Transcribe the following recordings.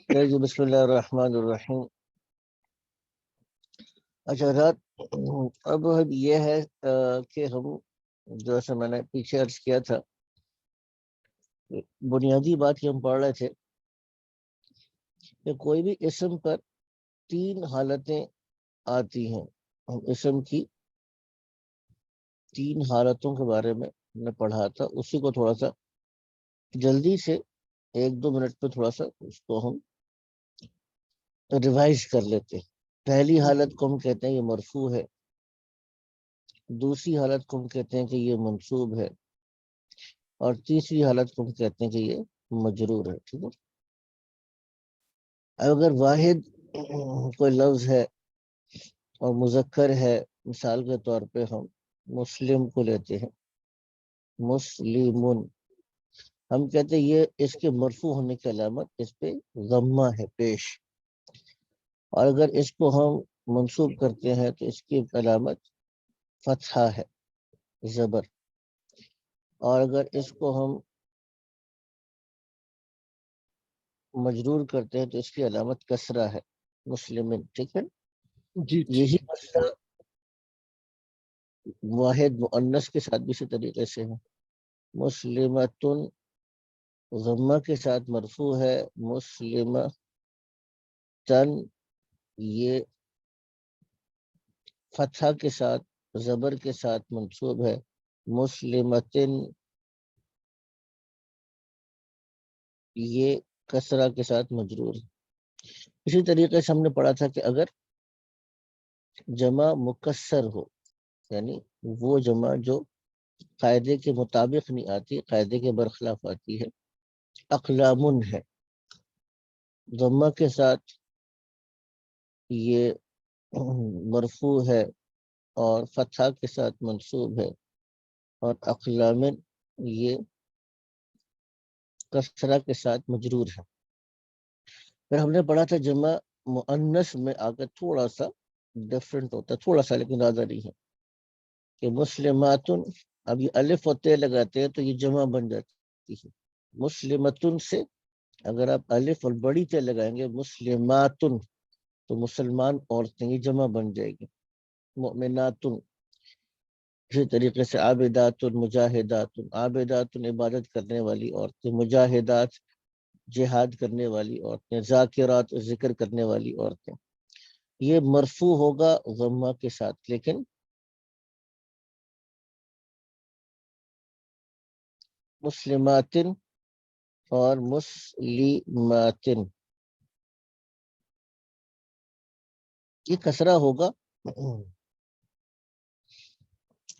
جی بسم اللہ الرحمن الرحیم. اچھا رات اب یہ ہے کہ ہم جیسے میں نے پیچھے عرض کیا تھا، بنیادی بات یہ ہم پڑھ رہے تھے کہ کوئی بھی اسم پر 3 حالتیں آتی ہیں. ہم اسم کی 3 حالتوں کے بارے میں ہم نے پڑھا تھا، اسی کو تھوڑا سا جلدی سے 1-2 منٹ پہ تھوڑا سا اس کو ہم ریوائز کر لیتے ہیں. پہلی حالت کو ہم کہتے ہیں یہ مرفوع ہے، دوسری حالت کو ہم کہتے ہیں کہ یہ منصوب ہے، اور تیسری حالت کو ہم کہتے ہیں کہ یہ مجرور ہے. ٹھیک ہے. اگر واحد کوئی لفظ ہے اور مذکر ہے، مثال کے طور پہ ہم مسلم کو لیتے ہیں، مسلمون، ہم کہتے ہیں یہ اس کے مرفوع ہونے کی علامت اس پہ ضمہ ہے پیش، اور اگر اس کو ہم منصوب کرتے ہیں تو اس کی علامت فتحہ ہے، زبر، اور اگر اس کو ہم مجرور کرتے ہیں تو اس کی علامت کسرہ ہے، مسلمین. ٹھیک ہے. جی یہی مسئلہ واحد مؤنث کے ساتھ بھی اسی طریقے سے ہے. مسلمتن ضمہ کے ساتھ مرفوع ہے، مسلمہ تن یہ فتحہ کے ساتھ زبر کے ساتھ منصوب ہے، مسلمتن یہ کسرہ کے ساتھ مجرور ہے. اسی طریقے سے ہم نے پڑھا تھا کہ اگر جمع مکسر ہو، یعنی وہ جمع جو قاعدے کے مطابق نہیں آتی، قاعدے کے برخلاف آتی ہے، اقلامن ہے، ضمہ کے ساتھ یہ مرفوع ہے اور فتحہ کے ساتھ منصوب ہے، اور اقلامن یہ کسرہ کے ساتھ مجرور ہے. پھر ہم نے پڑھا تھا جمع مؤنث میں آ کر تھوڑا سا ڈفرنٹ ہوتا ہے، تھوڑا سا لیکن زیادہ نہیں ہے، کہ مسلماتن، اب یہ الف و تے لگاتے ہیں تو یہ جمع بن جاتی ہے. مسلمتن سے اگر آپ الف اور بڑی تے لگائیں گے مسلماتن تو مسلمان عورتیں، یہ جمع بن جائے گی. مؤمناتن، اسی طریقے سے عابداتن، مجاہداتن، عابداتن عبادت کرنے والی عورتیں، مجاہدات جہاد کرنے والی عورتیں، ذاکرات ذکر کرنے والی عورتیں. یہ مرفوع ہوگا ضمہ کے ساتھ، لیکن مسلماتن اور مسلماتن یہ کسرہ ہوگا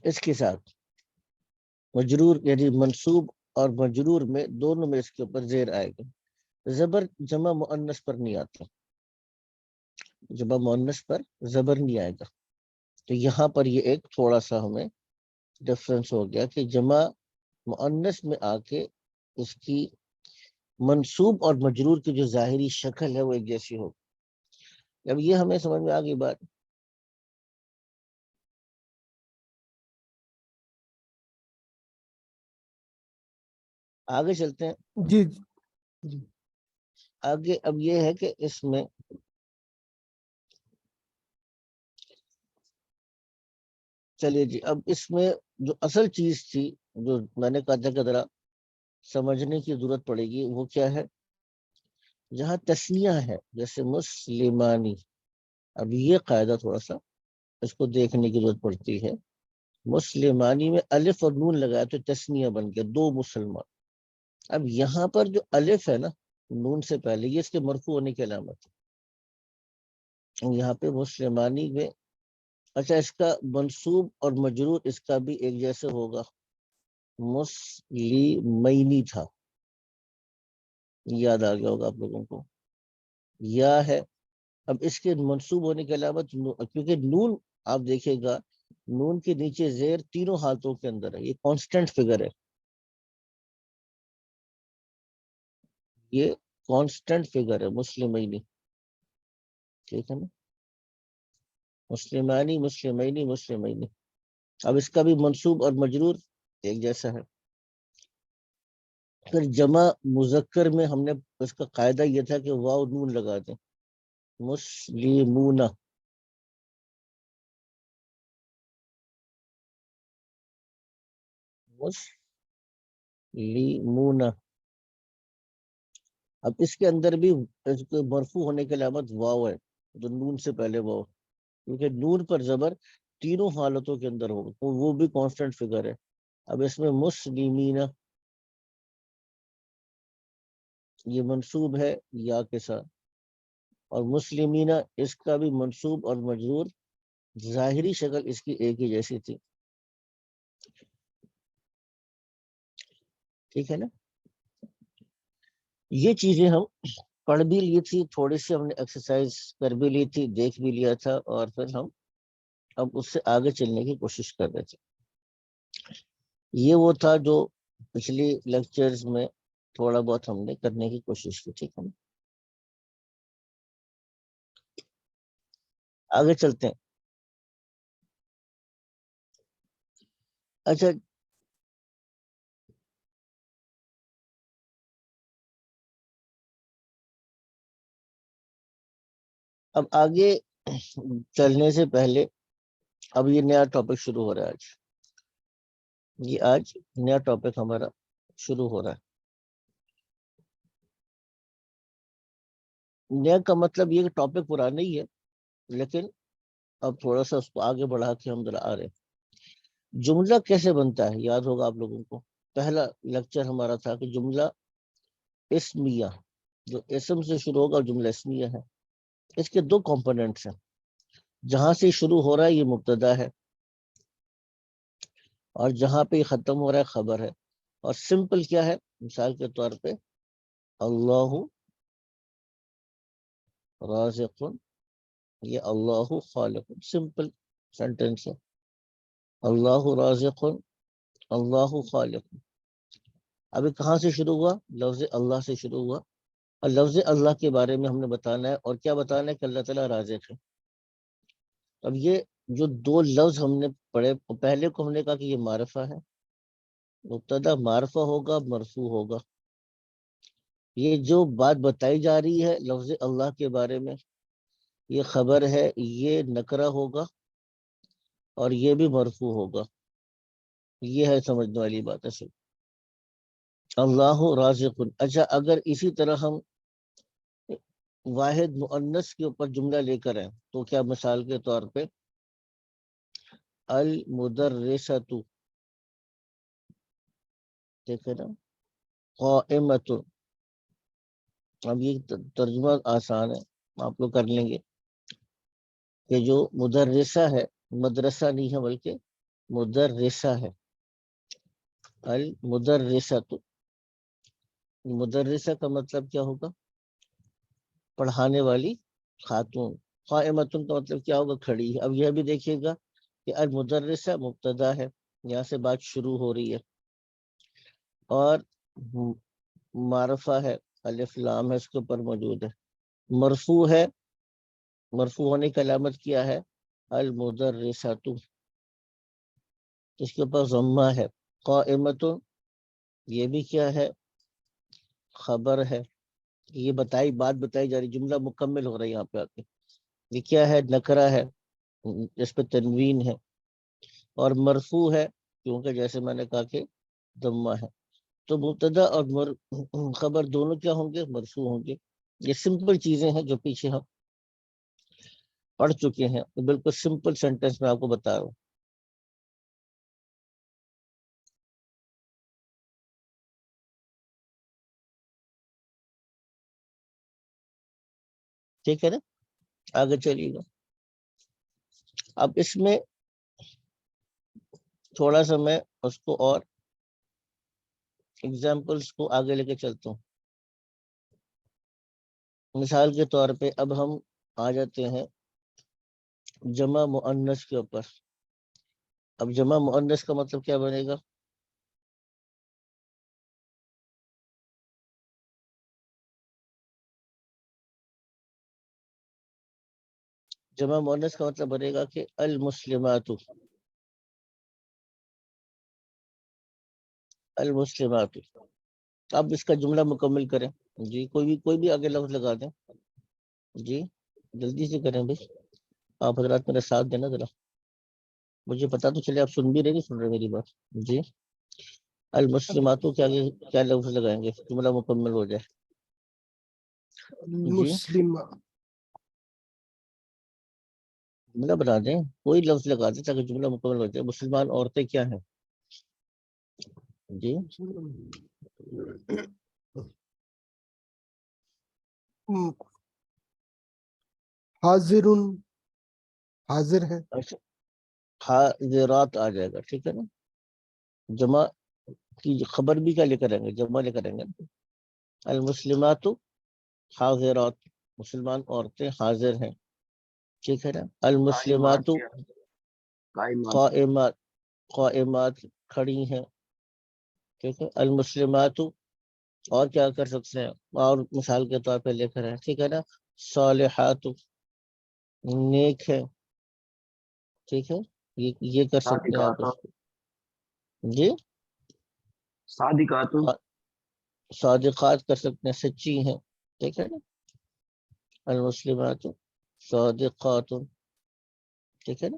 اس کے ساتھ مجرور، یعنی منصوب اور مجرور میں دونوں میں اس کے اوپر زیر آئے گا. زبر جمع مؤنث پر نہیں آتا، جمع مؤنث پر زبر نہیں آئے گا. تو یہاں پر یہ ایک تھوڑا سا ہمیں ڈفرنس ہو گیا کہ جمع مؤنث میں آ کے اس کی منصوب اور مجرور کی جو ظاہری شکل ہے وہ ایک جیسی ہوگی. اب یہ ہمیں سمجھ میں آ گئی بات. آگے چلتے ہیں. جی جی آگے اب یہ ہے کہ اس میں چلیے جی، اب اس میں جو اصل چیز تھی جو میں نے کہا تھا کہ ذرا سمجھنے کی ضرورت پڑے گی، وہ کیا ہے؟ جہاں تثنیہ ہے جیسے مسلمانی، اب یہ قاعدہ تھوڑا سا اس کو دیکھنے کی ضرورت پڑتی ہے. مسلمانی میں الف اور نون لگایا تو تثنیہ بن گیا، 2 مسلمان. اب یہاں پر جو الف ہے نا نون سے پہلے، یہ اس کے مرفوع ہونے کی علامت ہے. یہاں پہ مسلمانی میں اچھا اس کا منصوب اور مجرور اس کا بھی ایک جیسے ہوگا، مسلمینی تھا، یاد آ گیا ہوگا آپ لوگوں کو، یا ہے. اب اس کے منصوب ہونے کی علامت کیونکہ نون آپ دیکھیں گا نون کے نیچے زیر تینوں حالتوں کے اندر ہے، یہ کانسٹنٹ فگر ہے، یہ کانسٹنٹ فگر ہے مسلمینی. ٹھیک ہے نا، مسلمانی مسلمینی مسلمینی. اب اس کا بھی منصوب اور مجرور ایک جیسا ہے. پھر جمع مذکر میں ہم نے اس کا قاعدہ یہ تھا کہ واو نون لگا دیں، مسلمون، مسلمون۔ اب اس کے اندر بھی اس کو مرفوع ہونے کی علامت واو ہے، تو نون سے پہلے واو، کیونکہ نون پر زبر تینوں حالتوں کے اندر ہوگا، تو وہ بھی کانسٹنٹ فگر ہے۔ اب اس میں مسلمین یہ منصوب ہے یا کے ساتھ، اور مسلمین اس کا بھی منصوب اور مجرور، ظاہری شکل اس کی ایک ہی جیسی تھی، ٹھیک ہے نا۔ یہ چیزیں ہم پڑھ بھی لی تھی، تھوڑی سی ہم نے ایکسرسائز کر بھی لی تھی، دیکھ بھی لیا تھا، اور پھر ہم اب اس سے آگے چلنے کی کوشش کر رہے تھے۔ یہ وہ تھا جو پچھلی لیکچرز میں تھوڑا بہت ہم نے کرنے کی کوشش کی، ٹھیک ہے نا۔ آگے چلتے ہیں۔ اچھا، اب آگے چلنے سے پہلے اب یہ نیا ٹاپک شروع ہو رہا ہے، آج نیا ٹاپک ہمارا شروع ہو رہا ہے۔ نیا کا مطلب یہ کہ ٹاپک پرانا ہی ہے، لیکن اب تھوڑا سا اس کو آگے بڑھا کے ہم ذرا آ رہے ہیں۔ جملہ کیسے بنتا ہے، یاد ہوگا آپ لوگوں کو، پہلا لیکچر ہمارا تھا کہ جملہ اسمیہ، جو اسم سے شروع ہوگا جملہ اسمیہ ہے، اس کے دو کمپوننٹس ہیں۔ جہاں سے شروع ہو رہا ہے یہ مبتدا ہے، اور جہاں پہ یہ ختم ہو رہا ہے خبر ہے۔ اور سمپل کیا ہے، مثال کے طور پہ اللہ رازق، یہ اللہ خالق، سمپل سینٹینس ہے، اللہ رازق، اللہ خالق۔ ابھی کہاں سے شروع ہوا، لفظ اللہ سے شروع ہوا، اور لفظ اللہ کے بارے میں ہم نے بتانا ہے، اور کیا بتانا ہے کہ اللہ تعالیٰ رازق ہے۔ اب یہ جو دو لفظ ہم نے پڑھے، پہلے کو ہم نے کہا کہ یہ معرفہ ہے، مبتدا معرفہ ہوگا، مرفوع ہوگا۔ یہ جو بات بتائی جا رہی ہے لفظ اللہ کے بارے میں، یہ خبر ہے، یہ نکرہ ہوگا، اور یہ بھی مرفوع ہوگا۔ یہ ہے سمجھنے والی بات ہے، اللہ رازق۔ اچھا، اگر اسی طرح ہم واحد مؤنث کے اوپر جملہ لے کر ہیں تو کیا، مثال کے طور پہ المدرسۃ، ٹھیک ہے نا، قائمۃ۔ اب یہ ترجمہ آسان ہے، آپ لوگ کر لیں گے، کہ جو مدرسہ ہے، مدرسہ نہیں ہے بلکہ مدرسہ ہے، المدرسۃ۔ مدرسہ کا مطلب کیا ہوگا، پڑھانے والی خاتون۔ قائمتن کا مطلب کیا ہوگا، کھڑی ہے۔ اب یہ بھی دیکھیے گا کہ المدرسہ مبتدا ہے، یہاں سے بات شروع ہو رہی ہے، اور معرفہ ہے، الف لام ہے اس کے اوپر موجود ہے، مرفوع ہے، مرفوع ہونے کی علامت کیا ہے، المدرسۃ، اس کے اوپر ضمہ ہے۔ قائمۃ، یہ بھی کیا ہے، خبر ہے، یہ بات بتائی جا رہی، جملہ مکمل ہو رہا ہے یہاں پہ آ کے۔ یہ کیا ہے، نکرہ ہے، جس پہ تنوین ہے، اور مرفوع ہے کیونکہ جیسے میں نے کہا کہ ضمہ ہے۔ تو مبتدا اور خبر دونوں کیا ہوں گے، مرفوع ہوں گے۔ یہ سمپل چیزیں ہیں جو پیچھے ہم پڑھ چکے ہیں، بالکل سمپل سینٹینس میں آپ کو بتا رہا ہوں، ٹھیک ہے نا۔ آگے چلیے گا۔ اب اس میں تھوڑا سا میں اس کو اور ایگزامپلس کو آگے لے کے چلتا ہوں۔ مثال کے طور پہ اب ہم آ جاتے ہیں جمع مؤنث کے اوپر۔ اب جمع مؤنث کا مطلب کیا بنے گا، جمع مؤنث کا مطلب بنے گا کہ المسلمات، المسلمات۔ اب اس کا جملہ مکمل کریں جی. کوئی بھی آگے لفظ لگا دیں جی, جلدی سے کریں بھائی. آپ حضرات میرا ساتھ دینا ذرا, مجھے پتا تو چلے آپ سن بھی رہے نہیں سن رہے میری بات جی. المسلماتوں کے آگے کیا لفظ لگائیں گے جملہ مکمل ہو جائے جی. مسلم جملہ بنا دیں, کوئی لفظ لگا دیں تاکہ جملہ مکمل ہو جائے. مسلمان عورتیں کیا ہیں جی. حاضر حاضر ہے. اچھا, حاضرات آ جائے گا ٹھیک ہے نا. جمع کی خبر بھی کیا لے کر آئیں گے, جمع لے کر آئیں گے. المسلمات حاضرات, مسلمان عورتیں حاضر ہیں ٹھیک ہے نا. المسلمات قائمات, قائمات کھڑی ہیں ٹھیک ہے. المسلمات اور کیا کر سکتے ہیں, اور مثال کے طور پہ لے کر ہیں ٹھیک ہے نا. صالحات نیک ہے ٹھیک ہے, یہ کر سکتے ہیں آپ اس کو جی. صادقات صادقات کر سکتے ہیں, سچی ہیں ٹھیک ہے نا. المسلمات صادقات ٹھیک ہے نا.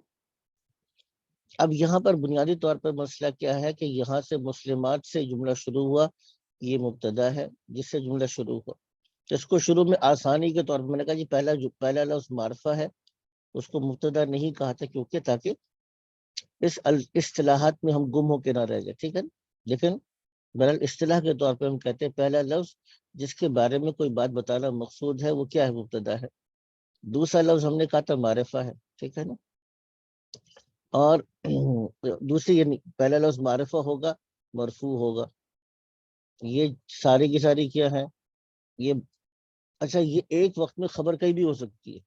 اب یہاں پر بنیادی طور پر مسئلہ کیا ہے کہ یہاں سے مسلمات سے جملہ شروع ہوا, یہ مبتدا ہے جس سے جملہ شروع ہوا. اس کو شروع میں آسانی کے طور پر میں نے کہا جی پہلا لفظ معرفہ ہے, اس کو مبتدا نہیں کہا تھا کیونکہ تاکہ اس اصطلاحات میں ہم گم ہو کے نہ رہ جائے ٹھیک ہے نا. لیکن بہرحال اصطلاح کے طور پہ ہم کہتے ہیں پہلا لفظ جس کے بارے میں کوئی بات بتانا مقصود ہے وہ کیا ہے, مبتدا ہے. دوسرا لفظ ہم نے کہا تھا معرفہ ہے ٹھیک ہے نا. اور دوسری یعنی پہلا لفظ معرفہ ہوگا, مرفوع ہوگا. یہ ساری کی ساری کیا ہے یہ, اچھا یہ ایک وقت میں خبر کہیں بھی ہو سکتی ہے.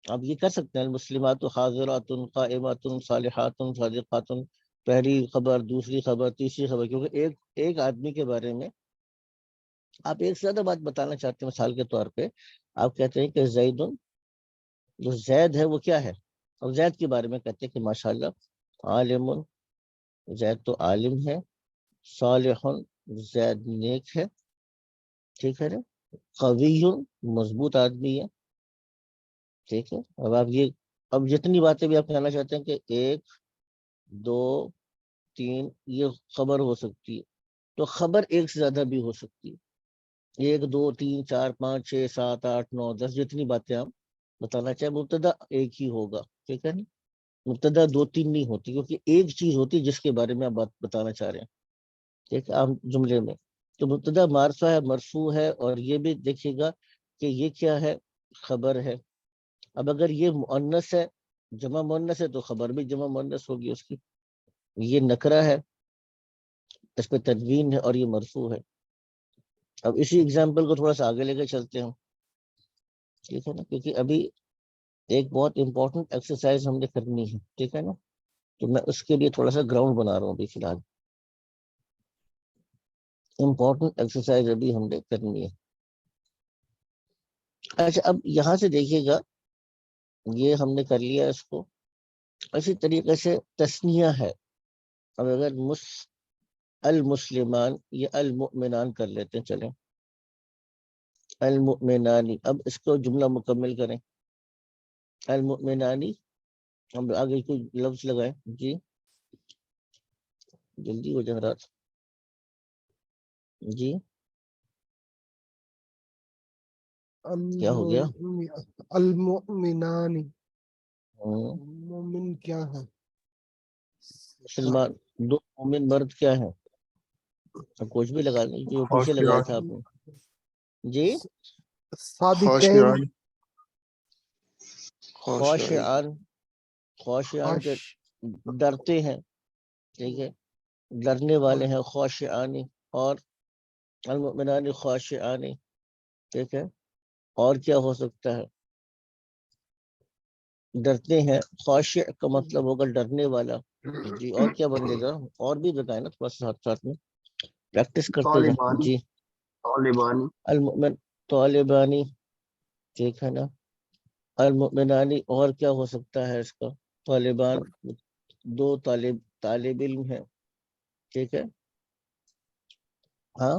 آپ یہ کر سکتے ہیں المسلمات حاضرات قائمات صالحات صادقات, پہلی خبر دوسری خبر تیسری خبر, کیونکہ ایک آدمی کے بارے میں آپ ایک سے زیادہ بات بتانا چاہتے ہیں. مثال کے طور پہ آپ کہتے ہیں کہ زید, جو زید ہے وہ کیا ہے, اور زید کے بارے میں کہتے ہیں کہ ماشاءاللہ عالم, زید تو عالم ہے. صالح, زید نیک ہے ٹھیک ہے نا. قوی, مضبوط آدمی ہے ٹھیک ہے. اب آپ یہ اب جتنی باتیں بھی آپ کہنا چاہتے ہیں کہ ایک دو تین یہ خبر ہو سکتی ہے, تو خبر ایک سے زیادہ بھی ہو سکتی ہے. ایک دو تین چار پانچ چھ سات آٹھ نو دس جتنی باتیں آپ بتانا چاہیں, مبتدا ایک ہی ہوگا ٹھیک ہے نا. مبتدا دو تین نہیں ہوتی, کیونکہ ایک چیز ہوتی جس کے بارے میں آپ بات بتانا چاہ رہے ہیں ٹھیک ہے عام جملے میں. تو مبتدا معرفہ ہے, مرفوع ہے, اور یہ بھی دیکھیے گا کہ یہ کیا ہے, خبر ہے. اب اگر یہ مؤنث ہے, جمع مؤنث ہے, تو خبر بھی جمع مؤنث ہوگی اس کی. یہ نکرہ ہے, اس پہ تنوین ہے, اور یہ مرفوع ہے. اب اسی ایگزامپل کو تھوڑا سا آگے لے کے چلتے ہیں ٹھیک ہے نا, کیونکہ ابھی ایک بہت امپورٹنٹ ایکسرسائز ہم نے کرنی ہے ٹھیک ہے نا. تو میں اس کے لیے تھوڑا سا گراؤنڈ بنا رہا ہوں ابھی فی الحال. امپورٹنٹ ایکسرسائز ابھی ہم نے کرنی ہے. اچھا, اب یہاں سے دیکھیے گا, یہ ہم نے کر لیا اس کو. اسی طریقے سے تسنیہ ہے. اب اگر المسلمان یا المؤمنان کر لیتے ہیں, چلیں المؤمنانی, اب اس کو جملہ مکمل کریں. المؤمنانی, ہم آگے کوئی لفظ لگائیں جی, جلدی ہو جائے رات جی. کیا ہو گیا, المؤمنانی, مومن کیا ہے, مسلمان دو مومن مرد کیا ہیں, کچھ بھی لگا لیں جو پیچھے لگایا تھا آپ نے جی. صادقین, خاشعان, خاشعان کے ڈرتے ہیں ٹھیک ہے, ڈرنے والے ہیں خاشعانی. اور المؤمنان خاشعانی ٹھیک ہے. اور کیا ہو سکتا ہے, ڈرتے ہیں, خاشع کا مطلب ہوگا ڈرنے والا جی. اور کیا بن جائے گا, اور بھی بتائیں نا تھوڑا سا ساتھ ساتھ میں پریکٹس کرتے جائیں جی. طالبانی المؤمن طالبانی ٹھیک ہے نا. المؤمنانی, اور کیا ہو سکتا ہے اس کا, طالبان دو طالب علم ہیں ٹھیک ہے. ہاں,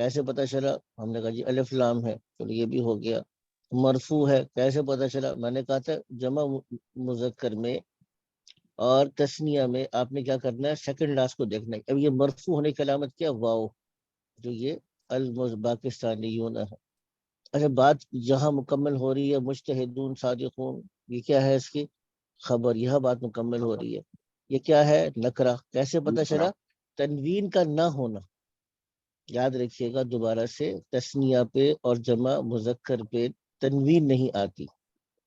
کیسے پتہ چلا؟ ہم نے کہا جی الف لام ہے، چلو یہ بھی ہو گیا۔ مرفوع ہے، کیسے پتہ چلا؟ میں نے کہا تھا جمع مذکر میں اور تثنیہ میں آپ نے کیا کرنا ہے، سیکنڈ لاسٹ کو دیکھنا ہے۔ اب یہ مرفوع ہونے کی علامت کیا؟ واو، جو یہ المزباکستانیون ہے۔ اچھا، بات جہاں مکمل ہو رہی ہے مجتہدون صادقون، یہ کیا ہے؟ اس کی خبر، یہاں بات مکمل ہو رہی ہے۔ یہ کیا ہے؟ نکرہ۔ کیسے پتہ چلا؟ تنوین کا نہ ہونا۔ یاد رکھیے گا دوبارہ سے، تثنیہ پہ اور جمع مذکر پہ تنوین نہیں آتی۔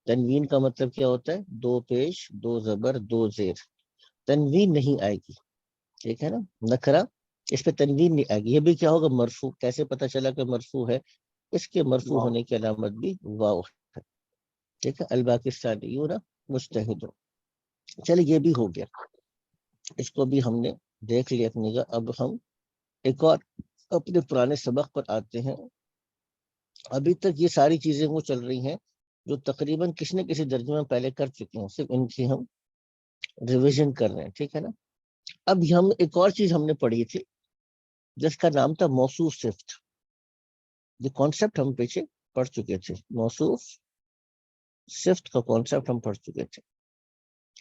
تنوین کا مطلب کیا ہوتا ہے؟ دو پیش، دو زبر، دو زیر، تنوین نہیں آئے گی، ٹھیک ہے نا؟ نکرہ، اس پہ تنوین نہیں آئے گی۔ یہ بھی کیا ہوگا؟ مرفوع۔ کیسے پتہ چلا کہ مرفوع ہے؟ اس کے مرفوع ہونے کی علامت بھی واو ہے، ٹھیک ہے؟ الباکستانیون مجتہدون۔ چلے یہ بھی ہو گیا، اس کو بھی ہم نے دیکھ لیا اپنی جگہ۔ اب ہم ایک اور اپنے پرانے سبق پر آتے ہیں۔ ابھی تک یہ ساری چیزیں وہ چل رہی ہیں جو تقریباً کسی نہ کسی درجے میں پہلے کر چکے ہیں، صرف ان کی ہم ریویژن کر رہے ہیں، ٹھیک ہے نا؟ اب ہم ایک اور چیز ہم نے پڑھی تھی جس کا نام تھا موصوف صفت۔ یہ کانسیپٹ ہم پیچھے پڑھ چکے تھے، موصوف صفت کا کانسیپٹ ہم پڑھ چکے تھے۔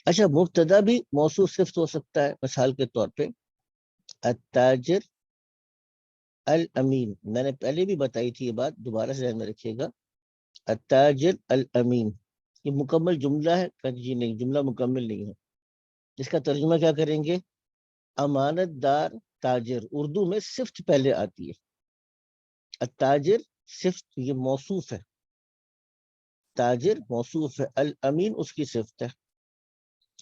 اچھا، مبتدا بھی موصوف صفت ہو سکتا ہے، مثال کے طور پہ التاجر الامین۔ میں نے پہلے بھی بتائی تھی یہ بات، دوبارہ سے ذہن میں رکھیے گا۔ التاجر الامین یہ مکمل جملہ ہے؟ کہ جی نہیں، جملہ مکمل نہیں ہے۔ اس کا ترجمہ کیا کریں گے؟ امانت دار تاجر، اردو میں صفت پہلے آتی ہے۔ التاجر صفت، یہ موصوف ہے، تاجر موصوف ہے، الامین اس کی صفت ہے۔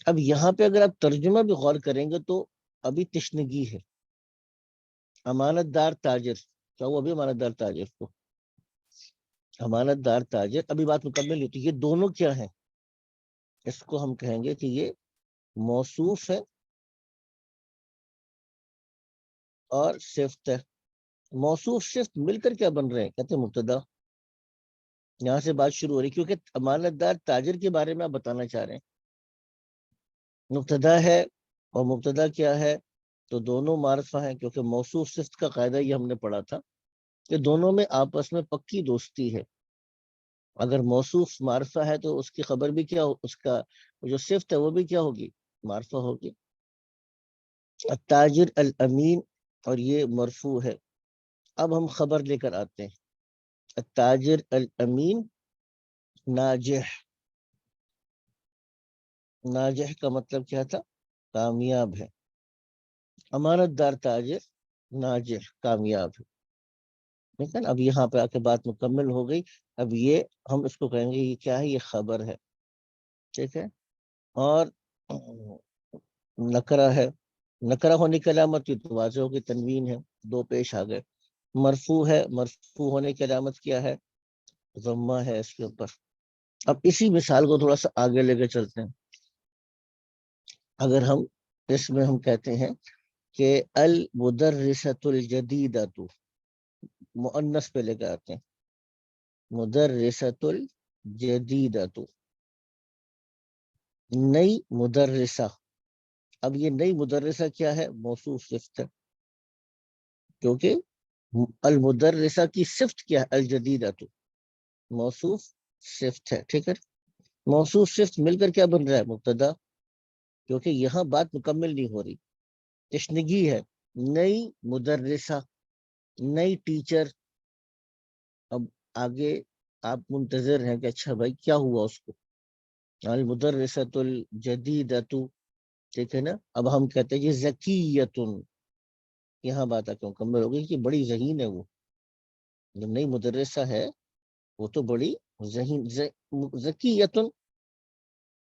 اب یہاں پہ اگر آپ ترجمہ بھی غور کریں گے تو ابھی تشنگی ہے۔ امانت دار تاجر، کیا وہ ابھی امانت دار تاجر کو، امانت دار تاجر، ابھی بات مکمل نہیں ہوتی۔ یہ دونوں کیا ہیں؟ اس کو ہم کہیں گے کہ یہ موصوف ہے اور صفت ہے۔ موصوف صفت مل کر کیا بن رہے ہیں؟ کہتے ہیں مبتدا۔ یہاں سے بات شروع ہو رہی، کیونکہ امانت دار تاجر کے بارے میں آپ بتانا چاہ رہے ہیں۔ مبتدا ہے اور مبتدا کیا ہے؟ تو دونوں معرفہ ہیں، کیونکہ موصوف صفت کا قاعدہ یہ ہم نے پڑھا تھا کہ دونوں میں آپس میں پکی دوستی ہے۔ اگر موصوف معرفہ ہے تو اس کی خبر بھی کیا ہو، اس کا جو صفت ہے وہ بھی کیا ہوگی؟ معرفہ ہوگی۔ التاجر الامین، اور یہ مرفوع ہے۔ اب ہم خبر لے کر آتے ہیں۔ التاجر الامین ناجح، ناجح کا مطلب کیا تھا؟ کامیاب ہے۔ امانت دار تاجر ناجح، کامیاب ہے، ٹھیک ہے نا؟ اب یہاں پہ آ کے بات مکمل ہو گئی۔ اب یہ ہم اس کو کہیں گے یہ کیا ہے؟ یہ خبر ہے، ٹھیک ہے؟ اور نکرہ ہے، نکرہ ہونے کی علامت کی تو واضح ہوگی، تنوین ہے، دو پیش آ گئے۔ مرفوع ہے، مرفوع ہونے کی علامت کیا ہے؟ ضمہ ہے اس کے اوپر۔ اب اسی مثال کو تھوڑا سا آگے لے کے چلتے ہیں۔ اگر ہم اس میں ہم کہتے ہیں کہ المدرسۃ الجدیدۃ، مؤنث پہ لے کے آتے ہیں، مدرسۃ الجدیدۃ، نئی مدرسہ۔ اب یہ نئی مدرسہ کیا ہے؟ موصوف صفت ہے، کیونکہ المدرسہ کی صفت کیا ہے؟ الجدیدۃ، موصوف صفت ہے، ٹھیک ہے؟ موصوف صفت مل کر کیا بن رہا ہے؟ مبتدا، کیونکہ یہاں بات مکمل نہیں ہو رہی، تشنگی ہے۔ نئی مدرسہ، نئی ٹیچر۔ اب آگے آپ منتظر ہیں کہ اچھا بھائی کیا ہوا اس کو؟ المدرسۃ الجدیدۃ، ٹھیک ہے نا؟ اب ہم کہتے ہیں یہ ذکیۃ، یہاں بات آ کے مکمل ہو گئی کہ بڑی ذہین ہے وہ، جو نئی مدرسہ ہے وہ تو بڑی ذہین، ذکیۃ۔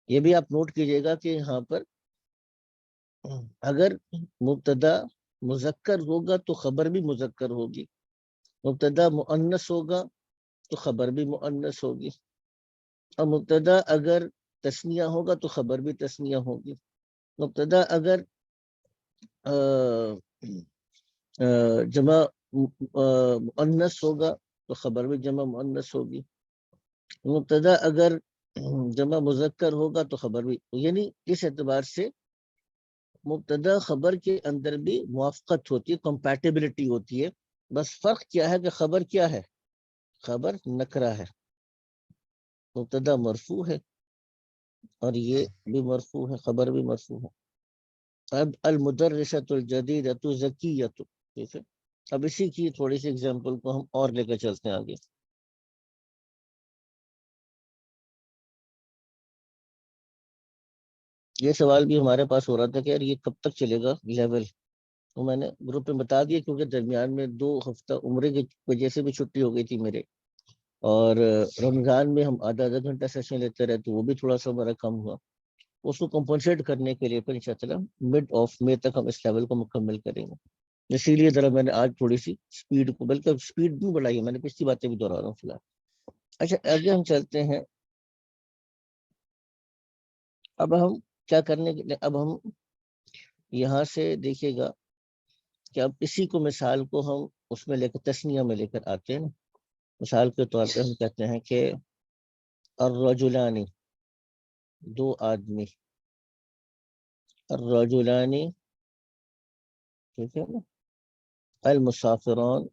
یہ بھی آپ نوٹ کیجئے گا کہ یہاں پر اگر مبتدا مذکر ہوگا تو خبر بھی مذکر ہوگی، مبتدا مؤنث ہوگا تو خبر بھی مؤنث ہوگی، اور مبتدا اگر تثنیہ ہوگا تو خبر بھی تثنیہ ہوگی، مبتدا اگر جمع مؤنث ہوگا تو خبر بھی جمع مؤنث ہوگی، مبتدا اگر جمع مذکر ہوگا تو خبر بھی، یعنی اس اعتبار سے مبتدا خبر کے اندر بھی موافقت ہوتی ہے، کمپیٹیبلٹی ہوتی ہے، بس فرق کیا ہے کہ خبر کیا ہے؟ خبر نکرہ ہے، مبتدا مرفوع ہے اور یہ بھی مرفوع ہے، خبر بھی مرفوع ہے۔ اب المدرسۃ الجدیدۃ زکیۃ، ٹھیک ہے، اب اسی کی تھوڑی سی اگزامپل کو ہم اور لے کر چلتے ہیں آگے۔ یہ سوال بھی ہمارے پاس ہو رہا تھا کہ یار یہ کب تک چلے گا لیول، تو میں نے گروپ میں بتا دیا کیونکہ درمیان میں 2 ہفتہ عمرے کی وجہ سے بھی چھٹی ہو گئی تھی میرے، اور رمضان میں ہم آدھا گھنٹہ سیشن لیتے رہے تو وہ بھی تھوڑا سا میرا کم ہوا، اس کو کمپنسیٹ کرنے کے لیے پھر انشاءاللہ مڈ آف مئی تک ہم اس لیول کو مکمل کریں گے۔ اسی لیے ذرا میں نے آج تھوڑی سی سپیڈ کو، بلکہ سپیڈ بھی بڑھائی ہے، میں نے پچھلی باتیں بھی دہرا رہا ہوں فی الحال۔ اچھا آگے ہم چلتے ہیں۔ اب ہم کیا کرنے کے لیے، اب ہم یہاں سے دیکھیے گا کہ اب اسی کو مثال کو ہم اس میں لے کر تسنیہ میں لے کر آتے ہیں نا۔ مثال کے طور پہ ہم کہتے ہیں کہ الرجلانی، 2 آدمی، الرجلانی، ٹھیک ہے نا، المسافرون،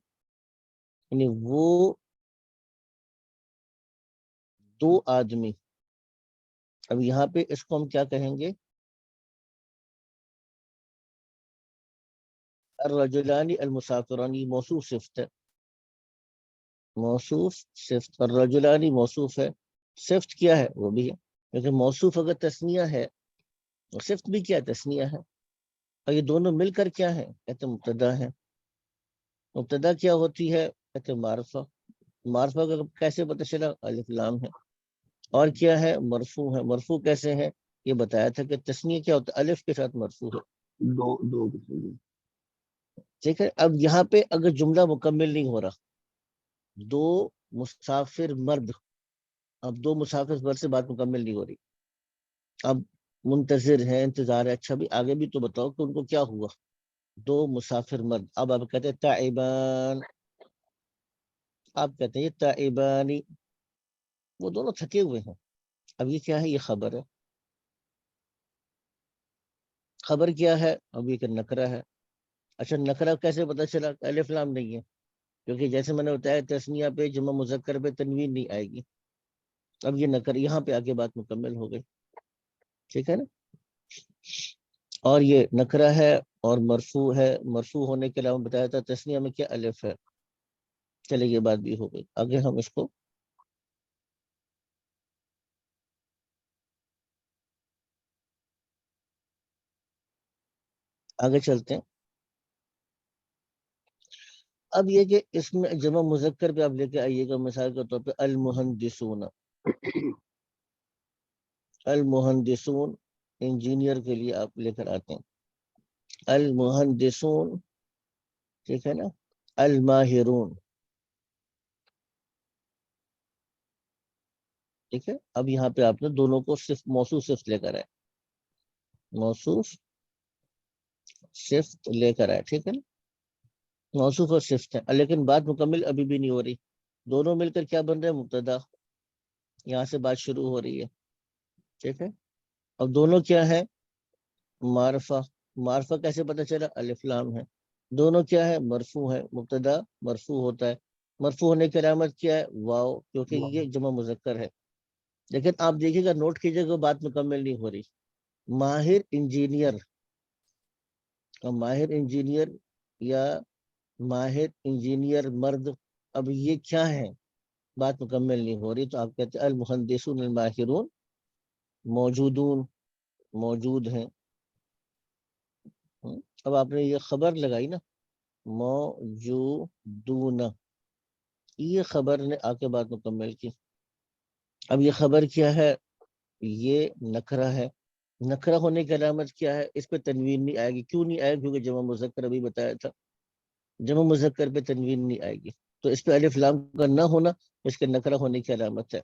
یعنی وہ 2 آدمی۔ اب یہاں پہ اس کو ہم کیا کہیں گے؟ الرجلانی المسافرون، یہ موصوف صفت ہے، موصوف صفت، الرجلانی موصوف ہے، صفت کیا ہے؟ وہ بھی ہے، لیکن موصوف اگر تسنیہ ہے اور صفت بھی کیا ہے؟ تسنیہ ہے، اور یہ دونوں مل کر کیا ہے؟ کہتے ہیں مبتدا ہے۔ مبتدا کیا ہوتی ہے؟ کہتے ہیں معرفہ۔ معرفہ کا کیسے پتہ چلا؟ الف لام ہے۔ اور کیا ہے؟ مرفوع ہے۔ مرفوع کیسے ہے؟ یہ بتایا تھا کہ تسنیہ کیا ہوتا ہے؟ الف کے ساتھ مرفوع ہے، دو ٹھیک ہے۔ اب یہاں پہ اگر جملہ مکمل نہیں ہو رہا، 2 مسافر مرد، اب 2 مسافر مرد سے بات مکمل نہیں ہو رہی، اب منتظر ہے، انتظار ہے، اچھا بھی آگے بھی تو بتاؤ کہ ان کو کیا ہوا؟ 2 مسافر مرد، اب آپ کہتے ہیں تائبان، آپ کہتے ہیں یہ تائبانی، وہ دونوں تھکے ہوئے ہیں۔ اب یہ کیا ہے؟ یہ خبر ہے۔ خبر کیا ہے؟ اب یہ کہ نکرہ ہے۔ اچھا نکرہ کیسے پتہ چلا؟ الف لام نہیں ہے، کیونکہ جیسے میں نے بتایا تسنیہ پہ جمع مذکر پہ تنوین نہیں آئے گی۔ اب یہ نکر، یہاں پہ آگے بات مکمل ہو گئی، ٹھیک ہے نا۔ اور یہ نکرہ ہے اور مرفوع ہے، مرفوع ہونے کے علاوہ بتایا تھا تسنیہ میں کیا؟ الف ہے۔ چلے یہ بات بھی ہو گئی، آگے ہم اس کو آگے چلتے ہیں۔ اب یہ کہ اس میں جمع مذکر پہ آپ لے کے آئیے گا، مثال کے طور پہ المہندسون، المہندسون انجینئر کے لیے آپ لے کر آتے ہیں، المہندسون، ٹھیک ہے نا، الماہرون، ٹھیک ہے۔ اب یہاں پہ آپ نے دونوں کو صرف موصوف صفت لے کر آئے، موصوف صفت لے کر آئے، ٹھیک ہے نا، موصوف اور صفت ہے، لیکن بات مکمل ابھی بھی نہیں ہو رہی، دونوں مل کر کیا بن رہے ہیں؟ مبتدا، یہاں سے بات شروع ہو رہی ہے، ٹھیک ہے۔ اب دونوں کیا ہے؟ معرفہ۔ معرفہ کیسے پتہ چلا؟ الف لام ہے۔ دونوں کیا ہے؟ مرفوع ہے، مبتدا مرفوع ہوتا ہے، مرفوع ہونے کی علامت کیا ہے؟ واو، کیونکہ یہ جمع مذکر ہے۔ لیکن آپ دیکھیے گا، نوٹ کیجیے گا، بات مکمل نہیں ہو رہی۔ ماہر انجینئر، ماہر انجینئر یا ماہر انجینئر مرد، اب یہ کیا ہے؟ بات مکمل نہیں ہو رہی، تو آپ کہتے ہیں المہندسون الماہرون موجودون، موجود ہیں۔ اب آپ نے یہ خبر لگائی نا، موجودون، یہ خبر نے آ کے بات مکمل کی۔ اب یہ خبر کیا ہے؟ یہ نکرہ ہے۔ نکرہ ہونے کی علامت کیا ہے؟ اس پہ تنوین نہیں آئے گی۔ کیوں نہیں آئے؟ کیونکہ جمع مذکر ابھی بتایا تھا، جمع مذکر پہ تنوین نہیں آئے گی، تو اس پہ الف لام کا نہ ہونا اس کے نکرہ ہونے کی علامت ہے۔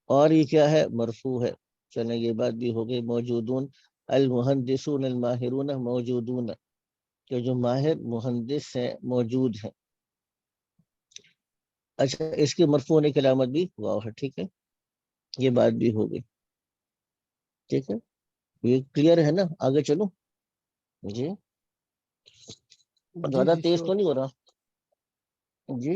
اور یہ کیا ہے؟ مرفوع ہے۔ چلیں یہ بات بھی ہو گئی۔ موجودون المہندسون الماہرون موجودون، کہ جو ماہر مہندس ہیں موجود ہیں۔ اچھا اس کی مرفوع ہونے کی علامت بھی واو ہے، ٹھیک ہے، یہ بات بھی ہو گئی، ٹھیک ہے، یہ کلیئر ہے نا؟ آگے چلو جی، جی زیادہ جی تیز شور، تو نہیں ہو رہا؟ جی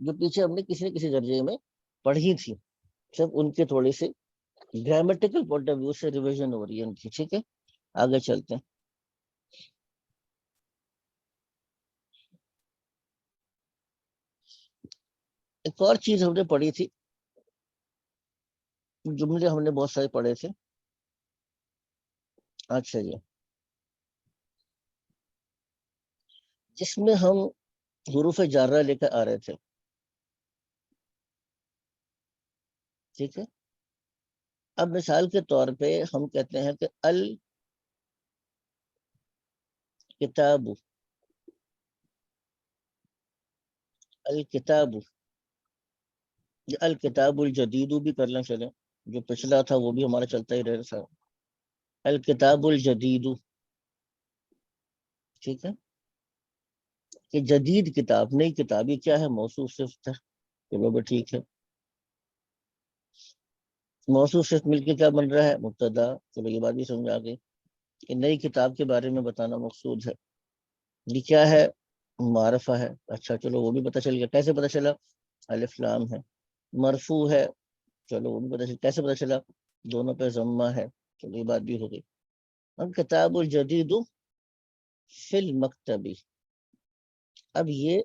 جو پیچھے ہم نے کسی نہ کسی درجے میں پڑھی تھی، سب ان کے تھوڑے سے گرامیٹیکل پوائنٹ آف ویو سے ریویژن ہو رہی ہے ان کی. ٹھیک ہے آگے چلتے ہیں. ایک اور چیز ہم نے پڑھی تھی، جملے ہم نے بہت سارے پڑھے تھے. اچھا جی، جس میں ہم حروف جارہ لے کر آ رہے تھے. ٹھیک ہے، اب مثال کے طور پہ ہم کہتے ہیں کہ الکتاب، الکتاب، الکتاب الجدید بھی کرنا چلے، جو پچھلا تھا وہ بھی ہمارا چلتا ہی رہے سا. الکتاب الجدید، ٹھیک ہے، کہ جدید کتاب، نئی کتاب، یہ کیا ہے؟ موصوف صفت ہے. چلو بھی ٹھیک ہے، موصوف صفت مل کے کیا بن رہا ہے؟ مبتدا. چلو یہ بات بھی سمجھ آ گئی کہ نئی کتاب کے بارے میں بتانا مقصود ہے. یہ کیا ہے؟ معرفہ ہے. اچھا چلو وہ بھی پتہ چل گیا. کیسے پتہ چلا؟ الف لام ہے. مرفوع ہے، چلو وہ بھی پتہ چلا. کیسے پتہ چلا؟ دونوں پہ ضمہ ہے. چلو یہ بات بھی ہو گئی. اب کتاب الجدید فی المکتبی، اب یہ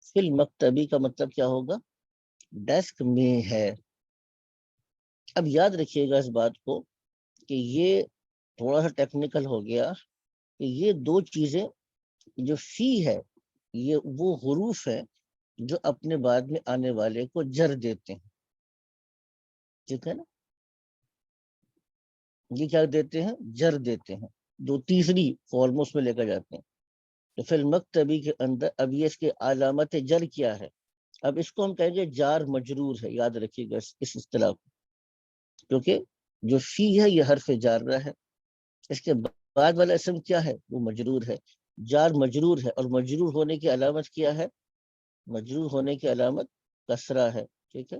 فی المکتبی کا مطلب کیا ہوگا؟ ڈیسک میں ہے. اب یاد رکھیے گا اس بات کو کہ یہ تھوڑا سا ٹیکنیکل ہو گیا کہ یہ دو چیزیں جو فی ہے یہ وہ حروف ہے جو اپنے بعد میں آنے والے کو جر دیتے ہیں. ٹھیک ہے نا، یہ کیا دیتے ہیں؟ جر دیتے ہیں. جو تیسری فارم اس میں لے کر جاتے ہیں. تو فی المکتبی کے اندر اب یہ اس کے علامت جر کیا ہے؟ اب اس کو ہم کہیں گے جار مجرور ہے. یاد رکھیے گا اس اصطلاح کو، کیونکہ جو فی ہے یہ حرف جارہ ہے، اس کے بعد والا اسم کیا ہے؟ وہ مجرور ہے. جار مجرور ہے، اور مجرور ہونے کی علامت کیا ہے؟ مجرور ہونے کی علامت کسرہ ہے. ٹھیک ہے،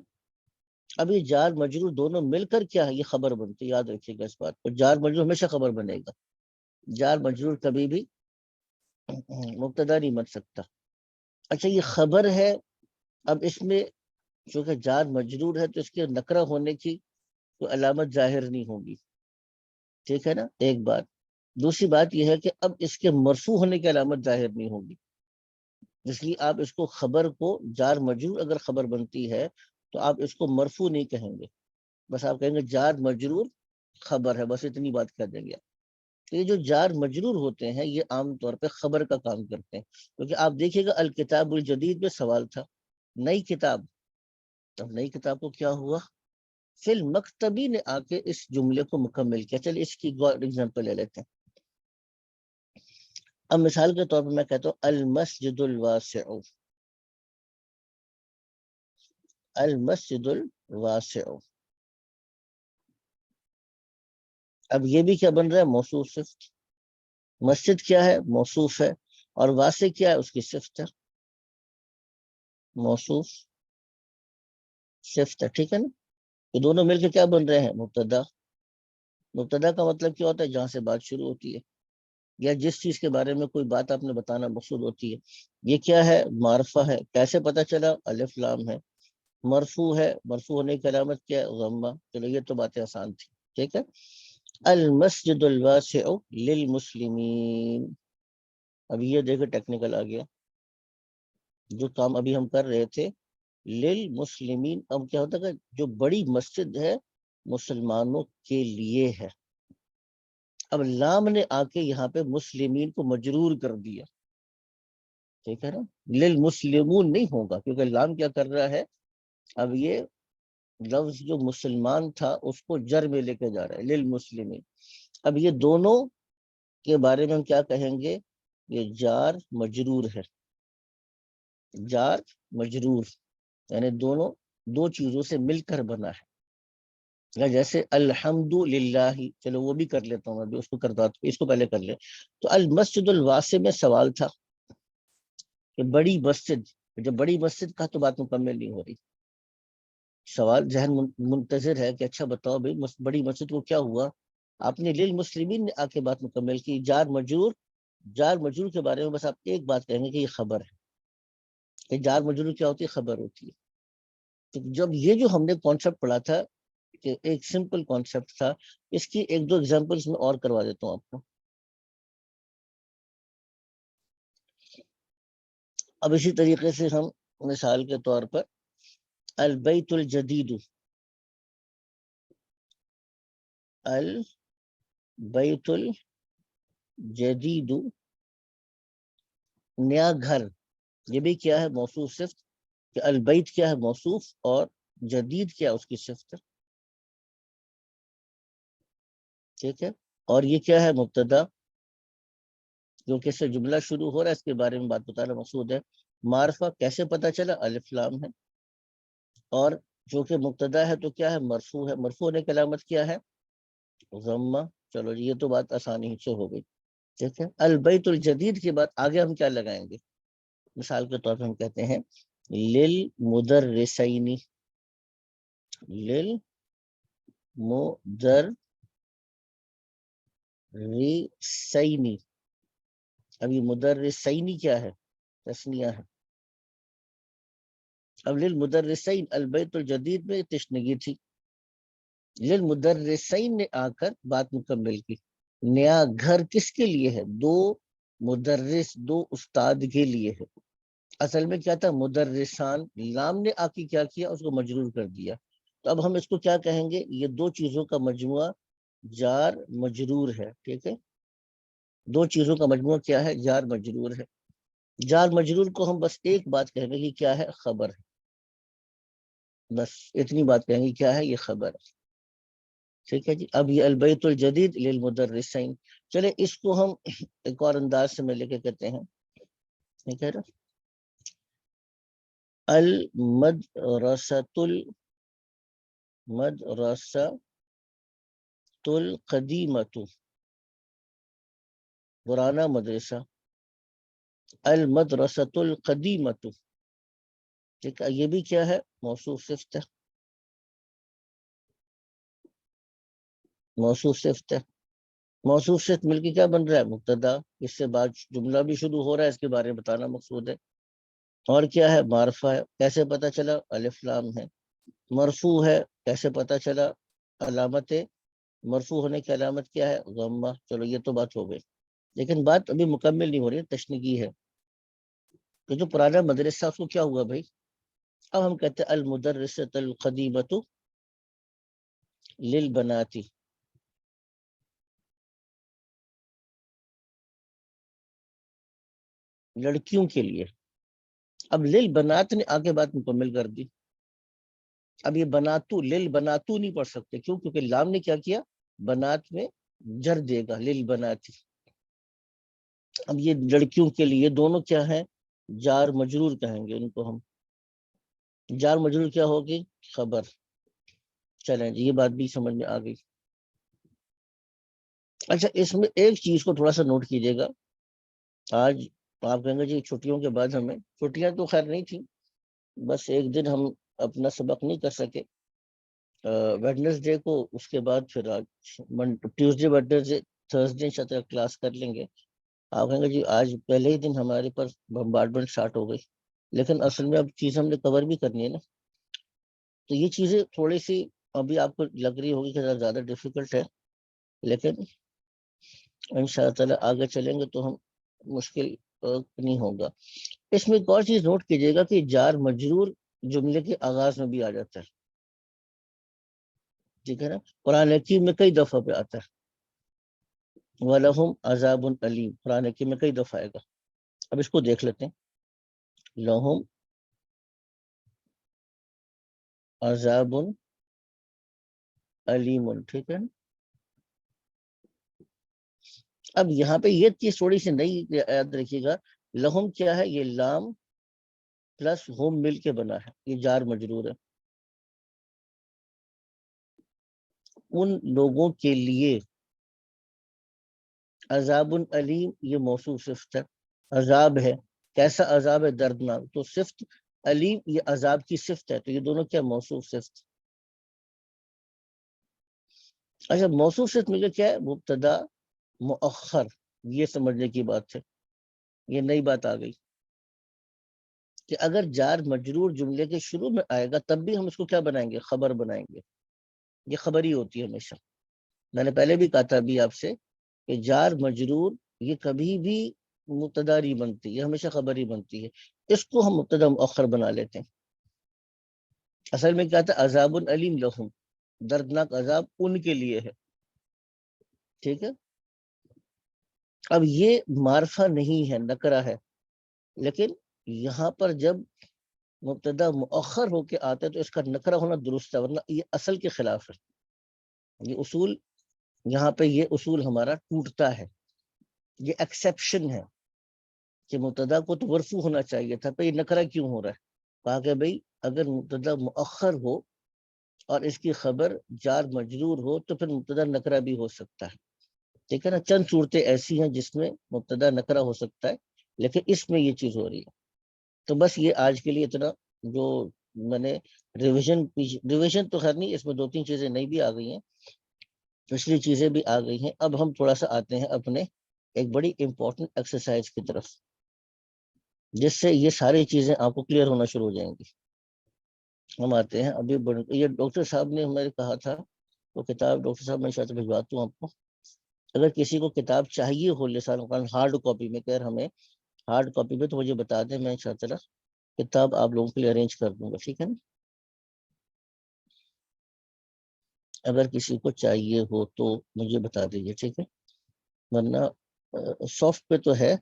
اب یہ جار مجرور دونوں مل کر کیا ہے؟ یہ خبر بنتی ہے. یاد رکھیے گا اس بات کو، جار مجرور ہمیشہ خبر بنے گا. جار مجرور کبھی بھی مبتدا نہیں بن سکتا. اچھا یہ خبر ہے، اب اس میں چونکہ جار مجرور ہے تو اس کے نکرہ ہونے کی کوئی علامت ظاہر نہیں ہوگی. ٹھیک ہے نا، ایک بات. دوسری بات یہ ہے کہ اب اس کے مرفوع ہونے کی علامت ظاہر نہیں ہوگی، اس لیے آپ اس کو خبر کو، جار مجرور اگر خبر بنتی ہے تو آپ اس کو مرفوع نہیں کہیں گے، بس آپ کہیں گے جار مجرور خبر ہے، بس اتنی بات کر دیں گے. تو یہ جو جار مجرور ہوتے ہیں یہ عام طور پہ خبر کا کام کرتے ہیں. کیونکہ آپ دیکھیے گا الکتاب الجدید میں سوال تھا، نئی کتاب. اب نئی کتاب کو کیا ہوا؟ فی المکتبی نے آ کے اس جملے کو مکمل کیا. چلیے اس کی ایگزامپل لے لیتے ہیں. اب مثال کے طور پر میں کہتا ہوں المسجد الواسع، المسجد الواسع. اب یہ بھی کیا بن رہا ہے؟ موصوف صفت. مسجد کیا ہے؟ موصوف ہے. اور واسع کیا ہے؟ اس کی صفت ہے. موصوف صفت ہے. ٹھیک ہے نا، یہ دونوں مل کے کیا بن رہے ہیں؟ مبتدا. مبتدا کا مطلب کیا ہوتا ہے؟ جہاں سے بات شروع ہوتی ہے یا جس چیز کے بارے میں کوئی بات آپ نے بتانا مقصود ہوتی ہے. یہ کیا ہے؟ معرفہ ہے. کیسے پتہ چلا؟ الف لام ہے. مرفوع ہے، مرفوع ہونے کی علامت کیا ہے؟ ضمہ. چلو یہ تو باتیں آسان تھی. ٹھیک ہے، المسجد الواسع للمسلمین. اب یہ دیکھو ٹیکنیکل آ گیا. جو کام ابھی ہم کر رہے تھے للمسلمین، اب کیا ہوتا ہے جو بڑی مسجد ہے مسلمانوں کے لیے ہے. اب لام نے آ کے یہاں پہ مسلمین کو مجرور کر دیا. ٹھیک ہے نا، للمسلمون نہیں ہوگا کیونکہ لام کیا کر رہا ہے؟ اب یہ لفظ جو مسلمان تھا اس کو جر میں لے کے جا رہا ہے، للمسلمین. اب یہ دونوں کے بارے میں ہم کیا کہیں گے؟ یہ جار مجرور ہے. جار مجرور یعنی دونوں دو چیزوں سے مل کر بنا ہے. جیسے الحمد للہ، چلو وہ بھی کر لیتا ہوں ابھی، اس کو کرتا ہوں، اس کو پہلے کر لیں. تو المسجد الواسع میں سوال تھا کہ بڑی مسجد، جب بڑی مسجد کا تو بات مکمل نہیں ہو رہی. سوال ذہن منتظر ہے کہ اچھا بتاؤ بھائی بڑی مسجد کو کیا ہوا؟ آپ نے للمسلمین نے آ کے بات مکمل کی. جار مجرور جار مجرور کے بارے میں بس آپ ایک بات کہیں گے کہ یہ خبر ہے. کہ جار مجرور کیا ہوتی ہے؟ خبر ہوتی ہے. تو جب یہ جو ہم نے کانسیپٹ پڑھا تھا کہ ایک سمپل کانسیپٹ تھا, اس کی ایک دو ایگزامپلس میں اور کروا دیتا ہوں آپ کو. اب اسی طریقے سے ہم مثال کے طور پر البیت الجدید, البیت الجدید نیا گھر, یہ بھی کیا ہے؟ موصوف صفت. کہ البیت کیا ہے؟ موصوف, اور جدید کیا اس کی صفت ہے. ٹھیک ہے, اور یہ کیا ہے؟ مبتدا, کیونکہ اس سے جملہ شروع ہو رہا ہے, اس کے بارے میں بات بتانا مقصود ہے. معرفہ کیسے پتہ چلا؟ الف لام ہے. اور جو کہ مبتدا ہے تو کیا ہے؟ مرفوع ہے. مرفوع ہونے کی علامت کیا ہے؟ ضمہ. چلو جی, یہ تو بات آسانی سے ہو گئی. ٹھیک ہے, البیت الجدید کے بعد آگے ہم کیا لگائیں گے؟ مثال کے طور پر ہم کہتے ہیں للمدرسین, للمدرسین. اب یہ مدرسین کیا ہے؟ تثنیہ ہے. اب للمدرسین, البیت الجدید میں تشنگی تھی, للمدرسین نے آ کر بات مکمل کی. نیا گھر کس کے لیے ہے؟ دو مدرس, دو استاد کے لیے ہے. اصل میں کیا تھا؟ مدرسان. لام نے آ کے کیا کیا؟ اس کو مجرور کر دیا. تو اب ہم اس کو کیا کہیں گے؟ یہ دو چیزوں کا مجموعہ جار مجرور ہے. ٹھیک ہے, دو چیزوں کا مجموعہ کیا ہے؟ جار مجرور ہے. جار مجرور کو ہم بس ایک بات کہیں گے کہ کیا ہے؟ خبر ہے. بس اتنی بات کہیں گے, کیا ہے؟ یہ خبر ہے. ٹھیک ہے جی. اب یہ البیت الجدید للمدرسین, چلے اس کو ہم ایک اور انداز سے میں لے کے کہتے ہیں. ٹھیک ہے نا, المدرسۃ القدیمۃ, پرانا مدرسہ. المدرسۃ القدیمۃ, ٹھیک ہے, یہ بھی کیا ہے؟ موصوف صفت ہے. موصوف صفت ہے. موصوف صفت مل کے کیا بن رہا ہے؟ مبتدا. اس سے بعد جملہ بھی شروع ہو رہا ہے, اس کے بارے میں بتانا مقصود ہے. اور کیا ہے؟ معرفہ ہے. کیسے پتہ چلا؟ الف لام ہے. مرفوع ہے. کیسے پتہ چلا؟ علامت مرفوع ہونے کی علامت کیا ہے؟ ضمہ. چلو یہ تو بات ہو گئی, لیکن بات ابھی مکمل نہیں ہو رہی, تشنیگی ہے. کہ جو پرانا مدرسہ اس کو کیا ہوا بھائی؟ اب ہم کہتے ہیں المدرسۃ القدیمۃ للبنات, لڑکیوں کے لیے. اب للبنات نے آگے بات مکمل کر دی. اب یہ بناتو, للبناتو نہیں پڑھ سکتے. کیوں؟ کیونکہ لام نے کیا کیا؟ بنات میں جر دے گا, للبنات. اب یہ لڑکیوں کے لیے, دونوں کیا ہیں؟ جار مجرور کہیں گے ان کو ہم. جار مجرور کیا ہوگی؟ خبر. چلیں جی, یہ بات بھی سمجھ میں آ گئی. اچھا, اس میں ایک چیز کو تھوڑا سا نوٹ کیجیے گا. آج آپ کہیں گے جی چھٹیوں کے بعد ہمیں, چھٹیاں تو خیر نہیں تھیں, بس ایک دن ہم اپنا سبق نہیں کر سکے ویڈنسڈے کو, اس کے بعد پھر آج ٹیوزڈے ویڈنسڈے تھرسڈے انشاءاللہ کلاس کر لیں گے. آپ کہیں گے جی آج پہلے ہی دن ہمارے پر بمبارڈمنٹ اسٹارٹ ہو گئی, لیکن اصل میں اب چیز ہم نے کور بھی کرنی ہے نا. تو یہ چیزیں تھوڑی سی ابھی آپ کو لگ رہی ہوگی کہ زیادہ ڈیفیکلٹ ہے, لیکن ان شاء اللہ تعالیٰ آگے چلیں گے تو ہم مشکل نہیں ہوگا. اس میں ایک اور چیز نوٹ کیجیے گا کہ جار مجرور جملے کے آغاز میں بھی آ جاتا ہے. ٹھیک ہے نا, قرآن حکیم میں کئی دفعہ پہ آتا ہے. وَلَهُمْ عَذَابٌ أَلِيمٌ, قرآن حکیم میں کئی دفعہ آئے گا. اب اس کو دیکھ لیتے ہیں. لَهُمْ عَذَابٌ أَلِيمٌ, ٹھیک ہے نا. اب یہاں پہ یہ چیز تھوڑی سی نئی یاد رکھیے گا. لہم کیا ہے؟ یہ لام پلس ہوم مل کے بنا ہے, یہ جار مجرور ہے. ان لوگوں کے لیے. عذاب علیم, یہ موصوف صفت ہے. عذاب ہے, کیسا عذاب ہے؟ دردناک. تو صفت علیم یہ عذاب کی صفت ہے, تو یہ دونوں کیا؟ موصوف صفت. اچھا, موصوف صفت مجھے کیا ہے؟ مبتدا مؤخر. یہ سمجھنے کی بات ہے. یہ نئی بات آ گئی کہ اگر جار مجرور جملے کے شروع میں آئے گا تب بھی ہم اس کو کیا بنائیں گے؟ خبر بنائیں گے. یہ خبر ہی ہوتی ہے ہمیشہ. میں نے پہلے بھی کہا تھا ابھی آپ سے کہ جار مجرور یہ کبھی بھی مبتدا نہیں بنتی، یہ ہمیشہ خبر ہی بنتی ہے. اس کو ہم مبتدا مؤخر بنا لیتے ہیں. اصل میں کیا تھا؟ عذاب علیم لہم، دردناک عذاب ان کے لیے ہے. ٹھیک ہے. اب یہ معرفہ نہیں ہے، نکرہ ہے، لیکن یہاں پر جب مبتدا مؤخر ہو کے آتا ہے تو اس کا نکرہ ہونا درست ہے، ورنہ یہ اصل کے خلاف ہے. یہ اصول یہاں پہ یہ اصول ہمارا ٹوٹتا ہے. یہ ایکسیپشن ہے کہ مبتدا کو تو مرفوع ہونا چاہیے تھا، پہ یہ نکرہ کیوں ہو رہا ہے؟ کہا کہ بھئی اگر مبتدا مؤخر ہو اور اس کی خبر جار مجرور ہو تو پھر مبتدا نکرہ بھی ہو سکتا ہے. ٹھیک ہے نا. چند صورتیں ایسی ہیں جس میں مبتدا نکرہ ہو سکتا ہے، لیکن اس میں یہ چیز ہو رہی ہے. تو بس یہ آج کے لیے اتنا، جو میں نے ریویژن تو خیر نہیں، اس میں 2-3 چیزیں نئی بھی آ گئی ہیں، پچھلی چیزیں بھی آ گئی ہیں. اب ہم تھوڑا سا آتے ہیں اپنے ایک بڑی امپورٹنٹ ایکسرسائز کی طرف، جس سے یہ ساری چیزیں آپ کو کلیئر ہونا شروع ہو جائیں گی. ہم آتے ہیں ابھی یہ ڈاکٹر صاحب نے ہمیں کہا تھا، وہ کتاب ڈاکٹر صاحب میں شاید بھجواتا ہوں آپ کو. اگر کسی کو کتاب چاہیے ہو لسان القرآن ہارڈ کاپی میں، کہ ہمیں ہارڈ کاپی میں، تو مجھے بتا دیں، میں انشاءاللہ کتاب آپ لوگوں کے لیے ارینج کر دوں گا. ٹھیک ہے نا. اگر کسی کو چاہیے ہو تو مجھے بتا دیجیے. ٹھیک ہے. ورنہ سافٹ پہ تو ہے،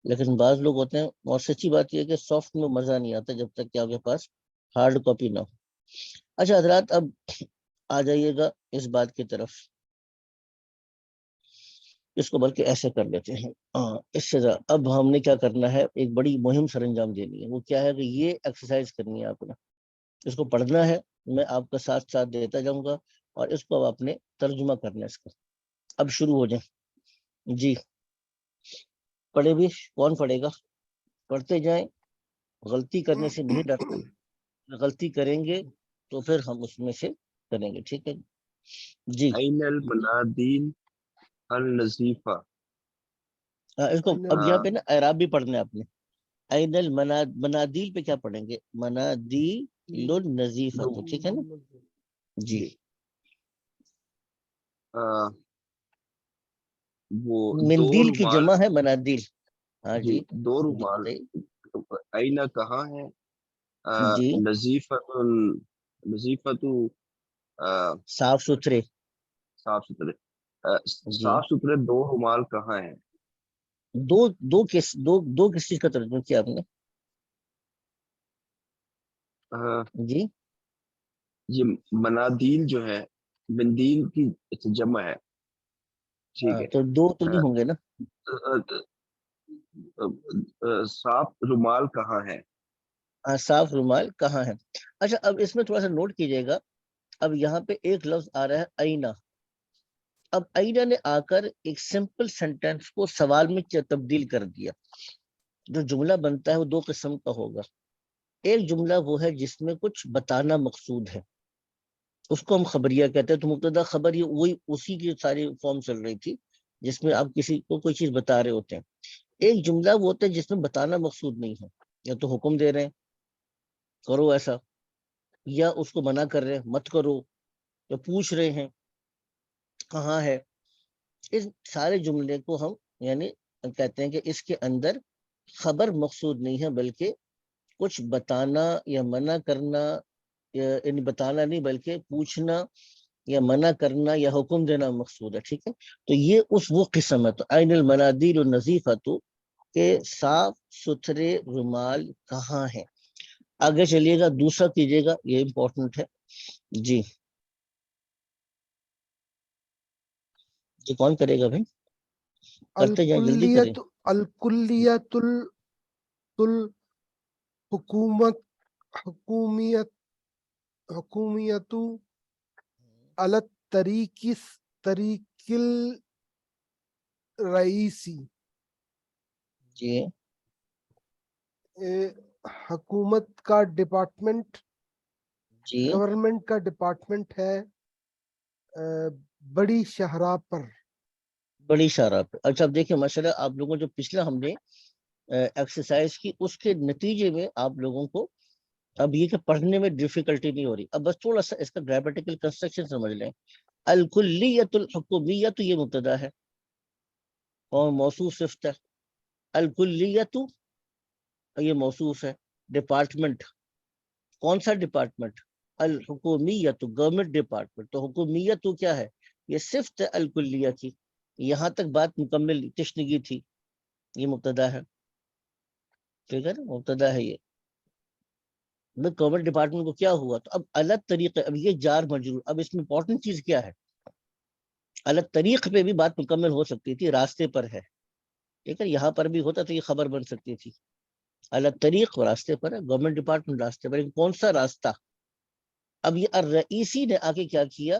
لیکن بعض لوگ ہوتے ہیں، اور سچی بات یہ ہے کہ سافٹ میں مزہ نہیں آتا جب تک کہ آپ کے پاس ہارڈ کاپی نہ ہو. اچھا حضرات، اب آ جائیے گا اس بات کی طرف. اس کو بلکہ ایسے کر لیتے ہیں، اس سے اب ہم نے کیا کرنا ہے، ایک بڑی مہم سر انجام دینی ہے. وہ کیا ہے کہ یہ ایکسرسائز کرنی ہے آپ نے. اس کو پڑھنا ہے، میں آپ کا ساتھ ساتھ دیتا جاؤں گا، اور اس کو اب آپ نے ترجمہ کرنا ہے اس کا. اب شروع ہو جائیں. جی پڑھے بھی. کون پڑھے گا؟ پڑھتے جائیں. غلطی کرنے سے نہیں ڈرنا، غلطی کریں گے تو پھر ہم اس میں سے کریں گے. ٹھیک ہے جی. این المنادیل النظیفہ. اس کو اب یہاں پہ نا اعراب بھی پڑھنا ہے آپ نے. این المنادیل پہ کیا پڑھیں گے؟ منادیل النظیفہ. ٹھیک ہے نا جی. وہ دو مندیل کی رومال. جمع ہے منادیل. ہاں جی جی دو رومال. اینا کہاں ہے؟ جی نظیفت صاف ستھرے. صاف ستھرے. جی صاف ستھرے دو رومال کہاں ہیں؟ دو کس چیز کا ترجمہ کیا آپ نے؟ جی یہ منادیل جو ہے، مندیل کی جمع ہے. ٹھیک ہے. تو دو تو نہیں ہوں گے نا. صاف رومال کہاں ہے؟ صاف رومال کہاں ہے. اچھا اب اس میں تھوڑا سا نوٹ کیجئے گا. اب یہاں پہ ایک لفظ آ رہا ہے اینا. اب اینا نے آ کر ایک سمپل سینٹینس کو سوال میں تبدیل کر دیا. جو جملہ بنتا ہے وہ 2 قسم کا ہوگا. ایک جملہ وہ ہے جس میں کچھ بتانا مقصود ہے، اس کو ہم خبریہ کہتے ہیں. تو مبتدا خبر یہ وہی اسی کی ساری فارم چل رہی تھی جس میں آپ کسی کو کوئی چیز بتا رہے ہوتے ہیں. ایک جملہ وہ ہوتا ہے جس میں بتانا مقصود نہیں ہے، یا تو حکم دے رہے ہیں کرو ایسا، یا اس کو منع کر رہے ہیں مت کرو، یا پوچھ رہے ہیں کہاں ہے. اس سارے جملے کو ہم یعنی کہتے ہیں کہ اس کے اندر خبر مقصود نہیں ہے، بلکہ کچھ بتانا یا منع کرنا، یعنی بتانا نہیں بلکہ پوچھنا یا منع کرنا یا حکم دینا مقصود ہے. ٹھیک ہے. تو یہ وہ قسم ہے. تو این المنادیل النظیفۃ کہ صاف ستھرے رومال کہاں ہیں. آگے چلیے گا، دوسرا کیجیے گا، یہ امپورٹنٹ ہے. جی جی کون کرے گا بھائی؟ کرتے جائیں، جلدی کریں. الکلیت حکومیت علی طریق الرئیسی. جی حکومت کا ڈپارٹمنٹ، جی گورنمنٹ کا ڈپارٹمنٹ ہے بڑی شاہراہ پر. بڑی اشارہ پہ. اچھا اب دیکھیں ماشاءاللہ آپ لوگوں جو پچھلا ہم نے ایکسرسائز کی اس کے نتیجے میں آپ لوگوں کو اب یہ کہ پڑھنے میں ڈیفیکلٹی نہیں ہو رہی. اب بس تھوڑا سا اس کا گرامیٹیکل کنسٹرکشن سمجھ لیں. الکلیت الحکومیت یہ مبتدا ہے اور موصوف صفت ہے. الکلیت یہ موصوف ہے. ڈپارٹمنٹ کون سا ڈپارٹمنٹ؟ الحکومیت government department. تو حکومیت تو کیا ہے؟ یہ صفت ہے الکلیہ کی. یہاں تک بات مکمل تشنگی تھی. یہ مبتدا ہے ٹھیک ہے نا مبتدا ہے. یہ گورنمنٹ ڈپارٹمنٹ کو کیا ہوا تو اب الگ طریقے اب یہ جار مجرور. اب اس میں امپورٹنٹ چیز کیا ہے؟ الگ طریق پہ بھی بات مکمل ہو سکتی تھی. راستے پر ہے ٹھیک ہے. یہاں پر بھی ہوتا تو یہ خبر بن سکتی تھی. الگ طریق راستے پر ہے. گورنمنٹ ڈپارٹمنٹ راستے پر. کون سا راستہ؟ اب یہ الرئیسی نے آگے کیا کیا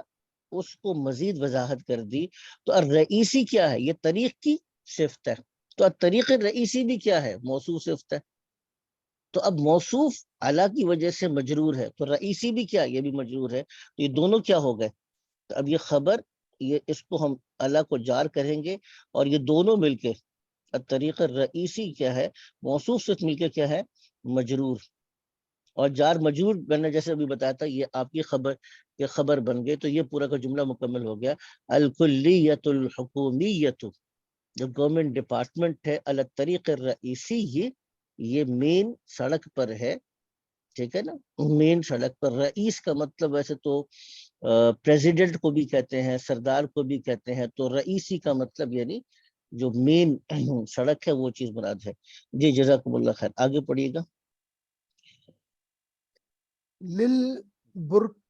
اس کو مزید وضاحت کر دی. تو الرئیسی کیا ہے؟ یہ طریق کی صفت ہے. تو الطریق الرئیسی بھی کیا ہے؟ موصوف صفت ہے. تو اب موصوف اعلیٰ کی وجہ سے مجرور ہے تو رئیسی بھی کیا؟ یہ بھی مجرور ہے. تو یہ دونوں کیا ہو گئے؟ تو اب یہ خبر یہ اس کو ہم اعلیٰ کو جار کریں گے اور یہ دونوں مل کے الطریق الرئیسی کیا ہے؟ موصوف سے مل کے کیا ہے؟ مجرور. اور جار مجرور میں نے جیسے ابھی بتایا تھا یہ آپ کی خبر یہ خبر بن گئے. تو یہ پورا کا جملہ مکمل ہو گیا. الکلیت الحکومیت جو گورنمنٹ ڈپارٹمنٹ ہے الطریق الرئیسی یہ مین سڑک پر ہے ٹھیک ہے نا. مین سڑک پر. رئیس کا مطلب ویسے تو پریزیڈنٹ کو بھی کہتے ہیں سردار کو بھی کہتے ہیں. تو رئیسی کا مطلب یعنی جو مین سڑک ہے وہ چیز مراد ہے. جی جزاکم اللہ خیر. آگے پڑھیے گا. للبرکا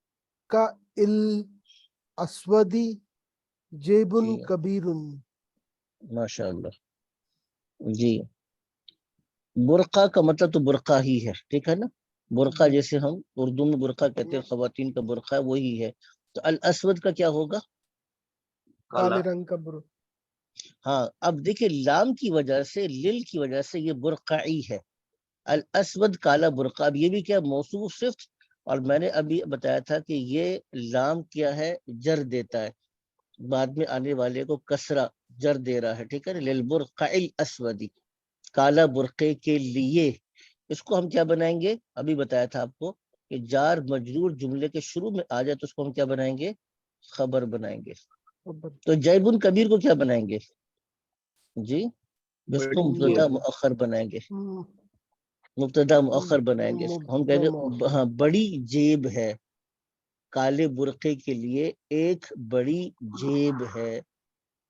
الاسود جیب جی کبیر. ماشاء اللہ. جی برقع کا مطلب تو برقع ہی ہے ٹھیک ہے نا. برقع جی جیسے ہم اردو میں برقع کہتے ہیں خواتین کا برقع وہی ہے. تو الاسود کا کیا ہوگا؟ کالا. کالے رنگ کا برقع. ہاں اب دیکھیں لام کی وجہ سے لل کی وجہ سے یہ برقعی ہے. الاسود کالا برقع. اب یہ بھی کیا موصوف صفت. اور میں نے ابھی بتایا تھا کہ یہ لام کیا ہے؟ جر دیتا ہے. بعد میں آنے والے کو کسرہ جر دے رہا ہے ٹھیک ہے نا. للبرقع الاسود کالا برقعے کے لیے. اس کو ہم کیا بنائیں گے؟ ابھی بتایا تھا آپ کو کہ جار مجرور جملے کے شروع میں آ جائے تو اس کو ہم کیا بنائیں گے؟ خبر بنائیں گے. تو جیبن کبیر کو کیا بنائیں گے؟ جی اس کو مبتدا مؤخر بنائیں گے. مبتدا مؤخر بنائیں گے. اس کو ہم کہیں گے ہاں بڑی جیب ہے. کالے برقعے کے لیے ایک بڑی جیب ہے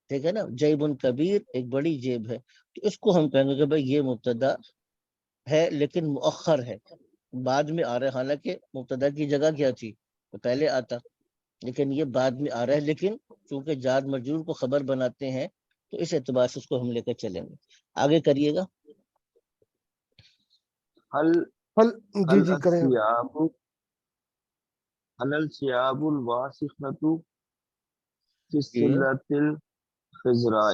ٹھیک ہے نا. جیبن کبیر ایک بڑی جیب ہے. تو اس کو ہم کہیں گے کہ بھائی یہ مبتدا ہے لیکن مؤخر ہے بعد میں آ رہا ہے. حالانکہ مبتدا کی جگہ کیا تھی؟ تو پہلے آتا لیکن یہ بعد میں آ رہا ہے. لیکن چونکہ جار مجرور کو خبر بناتے ہیں تو اس اعتبار سے اس کو ہم لے کر چلیں گے. آگے کریے گا. جی جی کریں. السیاب الواسخۃ فی جی السلۃ الخضراء.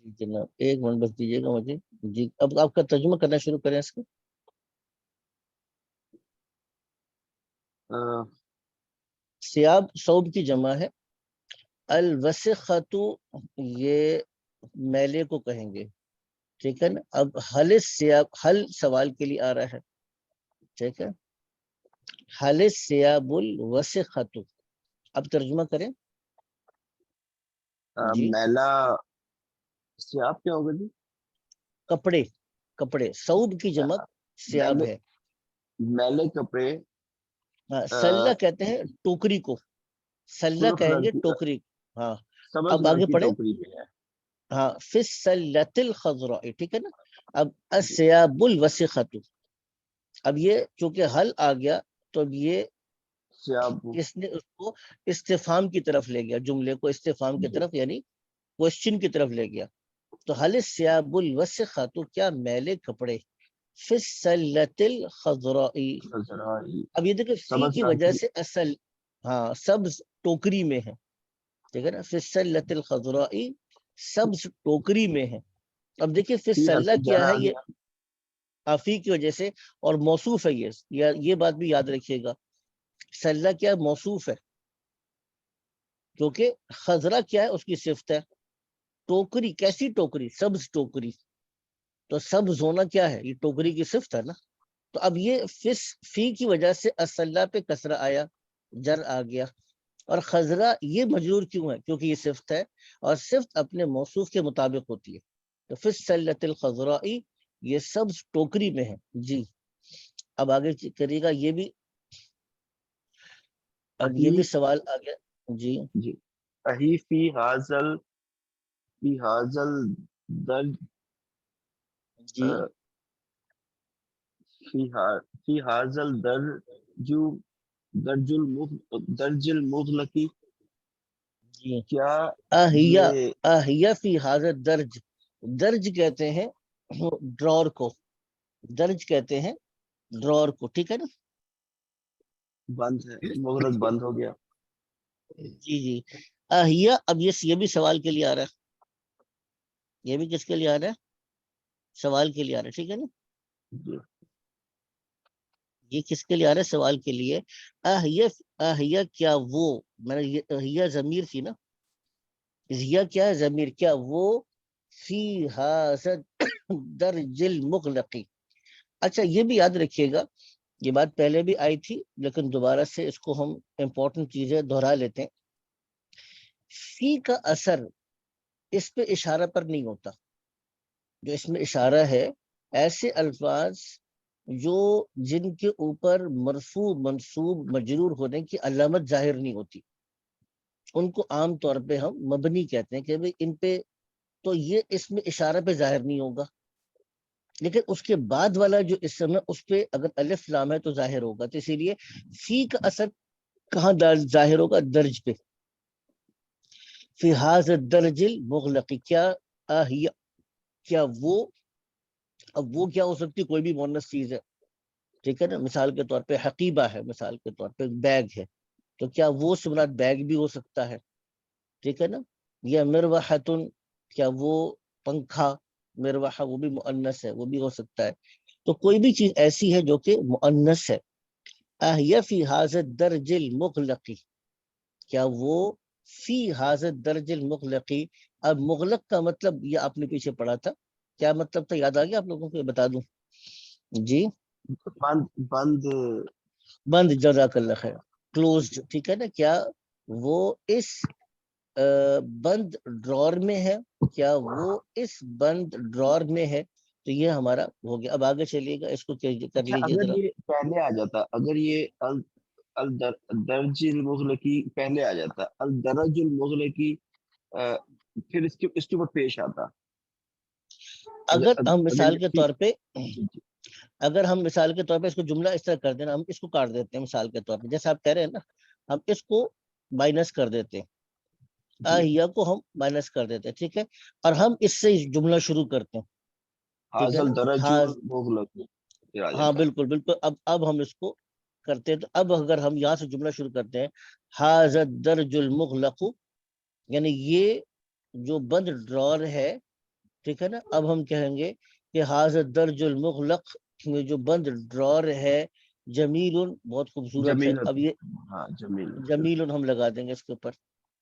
جی جناب ایک منٹ بس دیجیے گا مجھے. جی اب آپ کا ترجمہ کرنا شروع کریں اس کو. سیاب صوب کی جمع ہے. الوسخۃ یہ میلے کو کہیں گے ٹھیک ہے نا. اب حل سیاب حل سوال کے لیے آ رہا ہے ٹھیک ہے. حل سیاب الوسخۃ. اب ترجمہ کریں. جی میلا سیاب کیا ہوگا جی؟ کپڑے. کپڑے صوب کی جمع سیاب میلے ہے. میلے کپڑے. ہاں سلہ کہتے ہیں ٹوکری کو. سلہ سرخ کہیں رنگ گے کی ٹوکری. ہاں سبز اب رنگ آگے کی پڑھیں. ٹوکری پہ ہے. ہاں فی السلۃ الخضراء ٹھیک ہے نا. اب السیاب الوسخۃ. اب یہ چونکہ حل آ گیا تو اب یہ سیاب اس نے اس کو استفہام کی طرف لے گیا. جملے کو استفہام کی طرف یعنی کوشچن کی طرف لے گیا. تو حل السیاب الوسخۃ کیا میلے کپڑے. فی السلۃ الخضراء. خضراء اب یہ دیکھیں فی سبز کی رنگ وجہ کی. سے اصل ہاں سبز ٹوکری میں ہے ٹھیک ہے نا. فی السلۃ الخضراء سبز ٹوکری میں ہے. اب دیکھیے فی فی حرف السلہ جر کیا آ ہے؟ یہ گیا. فی کی وجہ سے اور موصوف ہے. یہ بات بھی یاد رکھیے گا. سلہ کیا موصوف ہے کیونکہ خضرا کیا ہے، اس کی صفت ہے ٹوکری. کیسی ٹوکری؟ سبز ٹوکری. تو سبز ہونا کیا ہے؟ یہ ٹوکری کی صفت ہے نا. تو اب یہ فی کی وجہ سے اصلہ پہ کسرہ آیا، جر آ گیا. اور خضرا یہ مجرور کیوں ہے؟ کیونکہ یہ صفت ہے، اور صفت اپنے موصوف کے مطابق ہوتی ہے. تو فی السلۃ الخضراء، یہ سبز ٹوکری میں ہے. جی اب آگے کریے گا. یہ بھی اب یہ بھی سوال آ گیا. جی جی اہی فی حاضل درج جی فی حاضل درج المغلقی، جی کیا اہیا یہ اہیا فی حاضر درج. درج کہتے ہیں ڈرور کو، درج کہتے ہیں ڈرور کو. ٹھیک ہے نا. بند ہے، مغلق بند ہو گیا. جی جی اہیا. اب یہ بھی سوال کے لیے آ رہا ہے. یہ بھی کس کے لیے آ رہا ہے؟ سوال کے لیے آ رہا ہے. ٹھیک ہے نا. جی یہ کس کے لیے آ رہا ہے؟ سوال کے لیے. اہیا کیا وہ، میں نے اہیا ضمیر تھی نا، اہیا کیا ہے؟ ضمیر. کیا وہ فی حاضر درج المغلقی. اچھا یہ بھی یاد رکھیے گا، یہ بات پہلے بھی آئی تھی لیکن دوبارہ سے اس کو ہم امپورٹنٹ چیزیں دہرا لیتے ہیں. فی کا اثر اس پہ اشارہ پر نہیں ہوتا. جو اس میں اشارہ ہے ایسے الفاظ جو جن کے اوپر مرفوع منصوب مجرور ہونے کی علامت ظاہر نہیں ہوتی، ان کو عام طور پہ ہم مبنی کہتے ہیں کہ بھئی ان پہ تو یہ اس میں اشارہ پہ ظاہر نہیں ہوگا، لیکن اس کے بعد والا جو اسم ہے اس پہ اگر الف لام ہے تو ظاہر ہوگا. تو اسی لیے فی کا اثر کہاں ظاہر ہوگا؟ درج پہ. فی حاضر الدرج المغلق. کیا آہیا، کیا وہ، اب وہ کیا ہو سکتی؟ کوئی بھی مؤنث چیز ہے. ٹھیک ہے نا. مثال کے طور پہ حقیبہ ہے، مثال کے طور پہ بیگ ہے، تو کیا وہ سے مراد بیگ بھی ہو سکتا ہے. ٹھیک ہے نا. یا مروحتن، کیا وہ پنکھا، مروحہ وہ بھی مؤنث ہے، وہ بھی ہو سکتا ہے. تو کوئی بھی چیز ایسی ہے جو کہ مؤنث ہے. اہیا فی حاضر درج المغلقی. کیا وہ فی حاضر درج المغلقی. اب مغلق کا مطلب یہ آپ نے پیچھے پڑھا تھا، کیا مطلب تھا؟ یاد آ گیا آپ لوگوں کو؟ بتا دوں. جی بند بند. جزاک اللہ خیر. کلوزڈ. ٹھیک ہے نا. کیا وہ اس بند ڈرور میں ہے؟ کیا وہ اس بند ڈرور میں ہے؟ تو یہ ہمارا ہو گیا. اب آگے چلیے گا، اس کو کر لیجیے اگر ذرا. یہ پہلے آ جاتا، اگر یہ الدرج المغلقی پہلے آ جاتا، الدرج المغلقی پھر اس کے اوپر پیش آتا. اگر ہم اگر مثال یہ کے طور پہ، جی اگر ہم مثال کے طور پہ اس کو جملہ اس طرح کر دینا، ہم اس کو کاٹ دیتے ہیں مثال کے طور پہ، جیسے آپ کہہ رہے ہیں نا، ہم اس کو مائنس کر دیتے ہیں، جی آہیا کو ہم مائنس کر دیتے ہیں. ٹھیک ہے. اور ہم اس سے جملہ شروع کرتے ہیں. ٹھیک ہے حاصل نا. درج ہاں المغلق پھر آ ہاں جاتا. بالکل بالکل. اب ہم اس کو کرتے ہیں. تو اب اگر ہم یہاں سے جملہ شروع کرتے ہیں، حاضر درج المغلق، یعنی یہ جو بند ڈرار ہے. ٹھیک ہے نا. اب ہم کہیں گے کہ حاضر درج المغلق میں جو بند ڈرار ہے، جمیل، بہت خوبصورت ہے. جمیل، اب یہ ہاں جمیل. جمیل ہم لگا دیں گے اس کے اوپر.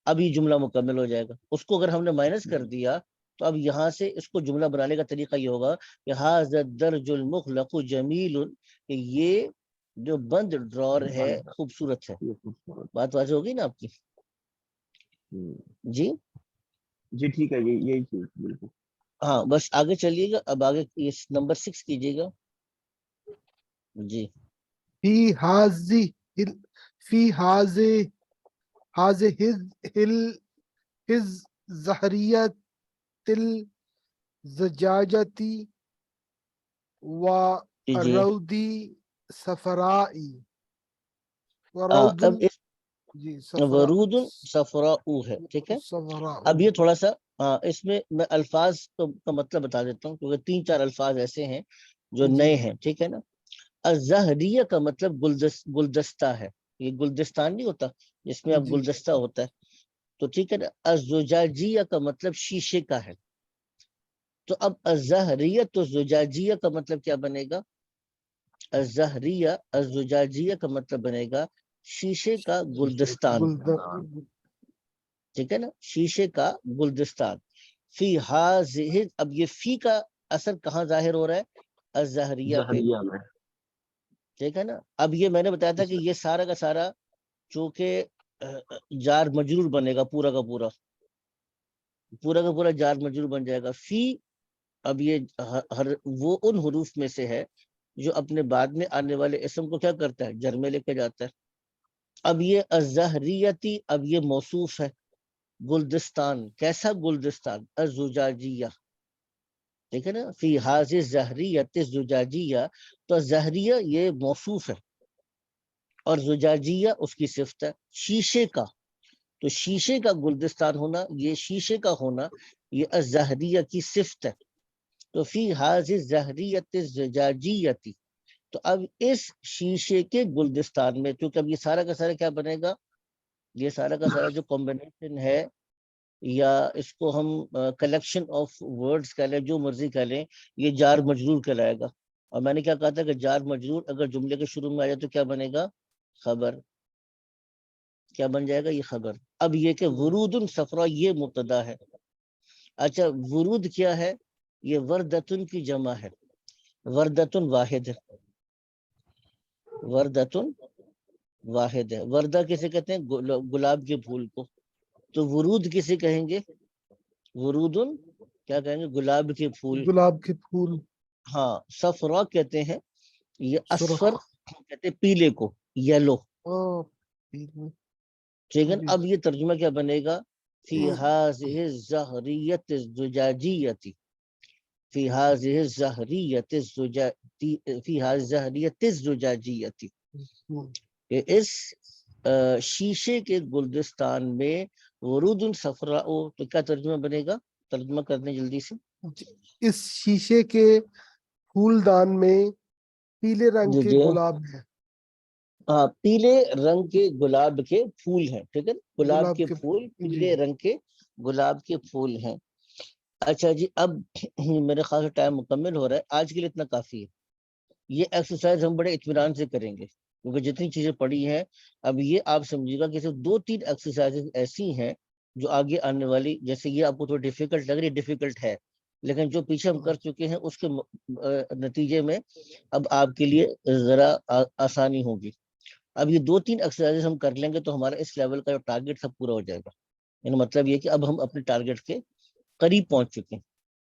اب یہ جملہ مکمل ہو جائے گا. اس کو اگر ہم نے مائنس کر دیا تو اب یہاں سے اس کو جملہ بنانے کا طریقہ یہ ہوگا کہ حاضر درج المغلق جمیل، کہ یہ جو بند ڈرار ہے خوبصورت ہے. یہ خوبصورت. بات واضح ہوگی نا آپ کی؟ جی جی ٹھیک ہے، یہی چیز بالکل. ہاں بس آگے چلیے گا. اب آگے نمبر 6 کیجیے گا. جی فی حاضی فی حاض ہز زہریت الزجاجتی و جی جی رودی صفرائی ورود اب اس جی ورود صفراء ہے. ٹھیک ہے. صفراء. اب یہ تھوڑا سا اس میں میں الفاظ کا مطلب بتا دیتا ہوں، کیونکہ 3-4 الفاظ ایسے ہیں جو جی نئے ہیں. ٹھیک ہے نا. الزہریہ کا مطلب گلدستہ ہے. یہ گلدستان نہیں ہوتا جس میں اب جی گلدستہ ہوتا ہے. تو ٹھیک ہے نا. الزجاجیہ کا مطلب شیشے کا ہے. تو اب الزہریہ تو زجاجیہ کا مطلب کیا بنے گا؟ الزہریہ الزجاجیہ کا مطلب بنے گا شیشے کا گلدستان. ٹھیک ہے نا, شیشے کا گلدستان. فی ہاذہ, اب یہ فی کا اثر کہاں ظاہر ہو رہا ہے؟ الزہریہ پہ, زہریہ میں. ٹھیک ہے نا. اب یہ میں نے بتایا تھا کہ یہ سارا کا سارا چونکہ جار مجرور بنے گا, پورا کا پورا جار مجرور بن جائے گا. فی, اب یہ وہ ان حروف میں سے ہے جو اپنے بعد میں آنے والے اسم کو کیا کرتا ہے؟ جر میں لے کے جاتا ہے. اب یہ الزہریتی, اب یہ موصوف ہے. گلدستان, کیسا گلدستان؟ الزجاجیہ, ٹھیک ہے نا. فی حاذ الزہریۃ الزجاجیہ, تو زہریہ یہ موصوف ہے اور زجاجیہ اس کی صفت ہے. شیشے کا, تو شیشے کا گلدستان ہونا, یہ شیشے کا ہونا, یہ الزہریہ کی صفت ہے. تو فی حاذ الزہریۃ الزجاجیۃ, تو اب اس شیشے کے گلدستان میں, کیونکہ اب یہ سارا کا سارا کیا بنے گا؟ یہ سارا کا سارا جو کمبینیشن ہے, یا اس کو ہم کلیکشن آف ورڈز کہہ لیں, جو مرضی کہہ لیں, یہ جار مجرور کہلائے گا. اور میں نے کیا کہا تھا کہ جار مجرور اگر جملے کے شروع میں آ جائے تو کیا بنے گا؟ خبر. کیا بن جائے گا؟ یہ خبر. اب یہ کہ ورود صفرا, یہ مبتدا ہے. اچھا, ورود کیا ہے؟ یہ وردتن کی جمع ہے. وردتن واحد ہے, وردتن واحد ہے. وردہ کسے کہتے ہیں؟ گلاب کے پھول کو. تو ورود کسے کہیں گے؟ ورودن کیا کہیں گے؟ گلاب کے پھول. گلاب کے پھول. ہاں, صفرا کہتے ہیں یہ اصفر سرخ. کہتے ہیں پیلے کو, یلو, ٹھیک ہے. جی. اب یہ ترجمہ کیا بنے گا؟ فی ہذہ الزہریۃ الزجاجیۃ, فی ہذہ الزہریۃ فی ہذہ الزہریۃ الزجاجیۃ, کہ اس شیشے کے گلدستان میں ورود صفراء, تو کیا ترجمہ بنے گا؟ ترجمہ کرنے جلدی سے. اس شیشے کے پھول دان میں پیلے رنگ کے جی, گلاب ہیں. ہاں, پیلے رنگ کے گلاب کے پھول ہیں, ٹھیک ہے. گلاب کے پھول, جی. پیلے رنگ کے گلاب کے پھول ہیں. اچھا جی, اب میرے خیال سے ٹائم مکمل ہو رہا ہے, آج کے لیے اتنا کافی ہے. یہ ایکسرسائز ہم بڑے اطمینان سے کریں گے کیونکہ جتنی چیزیں پڑھی ہیں, اب یہ آپ سمجھیے گا کہ صرف 2-3 ایکسرسائز ایسی ہیں جو آگے آنے والی, جیسے یہ آپ کو تھوڑا ڈیفیکلٹ لگ رہی ہے, ڈیفیکلٹ ہے, لیکن جو پیچھے ہم کر چکے ہیں اس کے نتیجے میں اب آپ کے لیے ذرا آسانی ہوگی. اب یہ 2-3 ایکسرسائز ہم کر لیں گے تو ہمارا اس لیول کا جو ٹارگیٹ سب پورا ہو جائے گا. یعنی مطلب یہ کہ اب ہم اپنے ٹارگیٹ کے قریب پہنچ چکے ہیں.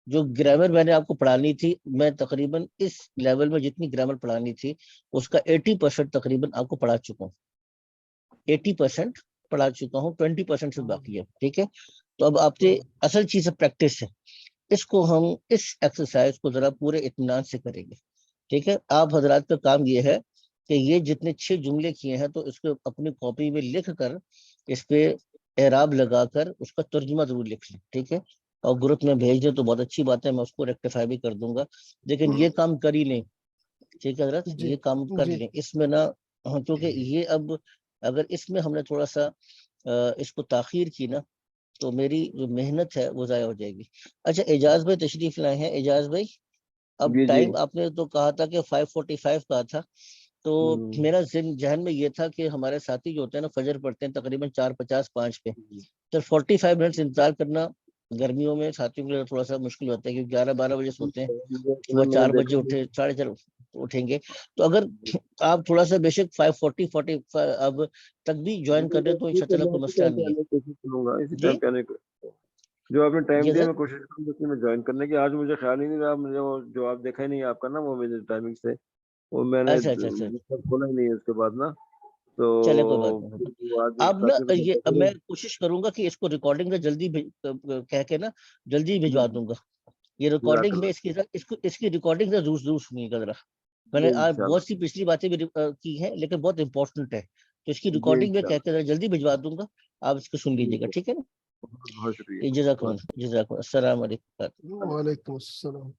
جو گرامر میں نے آپ کو پڑھانی تھی, میں تقریباً اس لیول میں جتنی گرامر پڑھانی تھی اس کا 80% تقریباً آپ کو پڑھا چکا ہوں. 80% پڑھا چکا ہوں, 20% سے باقی ہے, ٹھیک ہے. تو اب آپ سے اصل چیز پریکٹس ہے, اس کو ہم اس ایکسرسائز کو ذرا پورے اطمینان سے کریں گے, ٹھیک ہے. آپ حضرات کا کام یہ ہے کہ یہ جتنے 6 جملے کیے ہیں تو اس کو اپنی کاپی میں لکھ کر اس پہ اعراب لگا کر اس کا ترجمہ ضرور لکھ لیں, ٹھیک ہے. اور گروپ میں بھیج دیں تو بہت اچھی بات ہے, میں اس کو ریکٹیفائی بھی کر دوں گا, لیکن یہ کام کر ہی لیں, ٹھیک ہے حضرت. جی. یہ کام کر جی. لیں اس میں نا, کیونکہ یہ اب اگر اس میں ہم نے تھوڑا سا اس کو تاخیر کی نا تو میری جو محنت ہے وہ ضائع ہو جائے گی. اچھا, اعجاز بھائی تشریف لائے ہیں. اعجاز بھائی, اب جی. ٹائم آپ نے تو کہا تھا کہ 5:45 کا تھا, تو میرا ذہن میں یہ تھا کہ ہمارے ساتھی جو ہوتے ہیں نا فجر پڑھتے ہیں تقریباً 4:50-5 پہ, تو 45 منٹس انتظار کرنا گرمیوں میں ساتھیوں کے لیے تھوڑا سا مشکل ہوتا ہے کیونکہ 11-12 بجے سوتے ہیں, صبح 4 بجے اٹھے, 4:30 اٹھیں گے. تو اگر آپ تھوڑا سا بے شک 5:40-45 اب تک بھی جوائن کر رہے تو انشاء اللہ کوئی مسئلہ نہیں ہے. جی جو آپ نے ٹائم جی دیا حضرت, میں کوشش کروں گا میں جوائن کرنے کی. آج مجھے خیال ہی نہیں رہا, مجھے وہ جو آپ دیکھا ہی نہیں آپ کا نا, وہ میرے ٹائمنگ سے وہ میں نے اچھا کھولا ہی نہیں ہے اس کے بعد نا, تو چلے کوئی بات نہیں. آج اب نا ساتھی یہ میں کوشش کروں گا کہ اس کو ریکارڈنگ کا جلدی کہہ کے نا جلدی بھجوا دوں گا. یہ ریکارڈنگ میں اس کی ریکارڈنگ سے ضرور سنیے گا ذرا. میں نے آج بہت سی پچھلی باتیں بھی کی ہیں لیکن بہت امپورٹنٹ ہے, تو اس کی ریکارڈنگ میں کہہ کے ذرا جلدی بھجوا دوں گا, آپ اس کو سن لیجیے گا, ٹھیک ہے نا. بہت شکریہ. جزاک اللہ, السلام علیکم. وعلیکم السلام.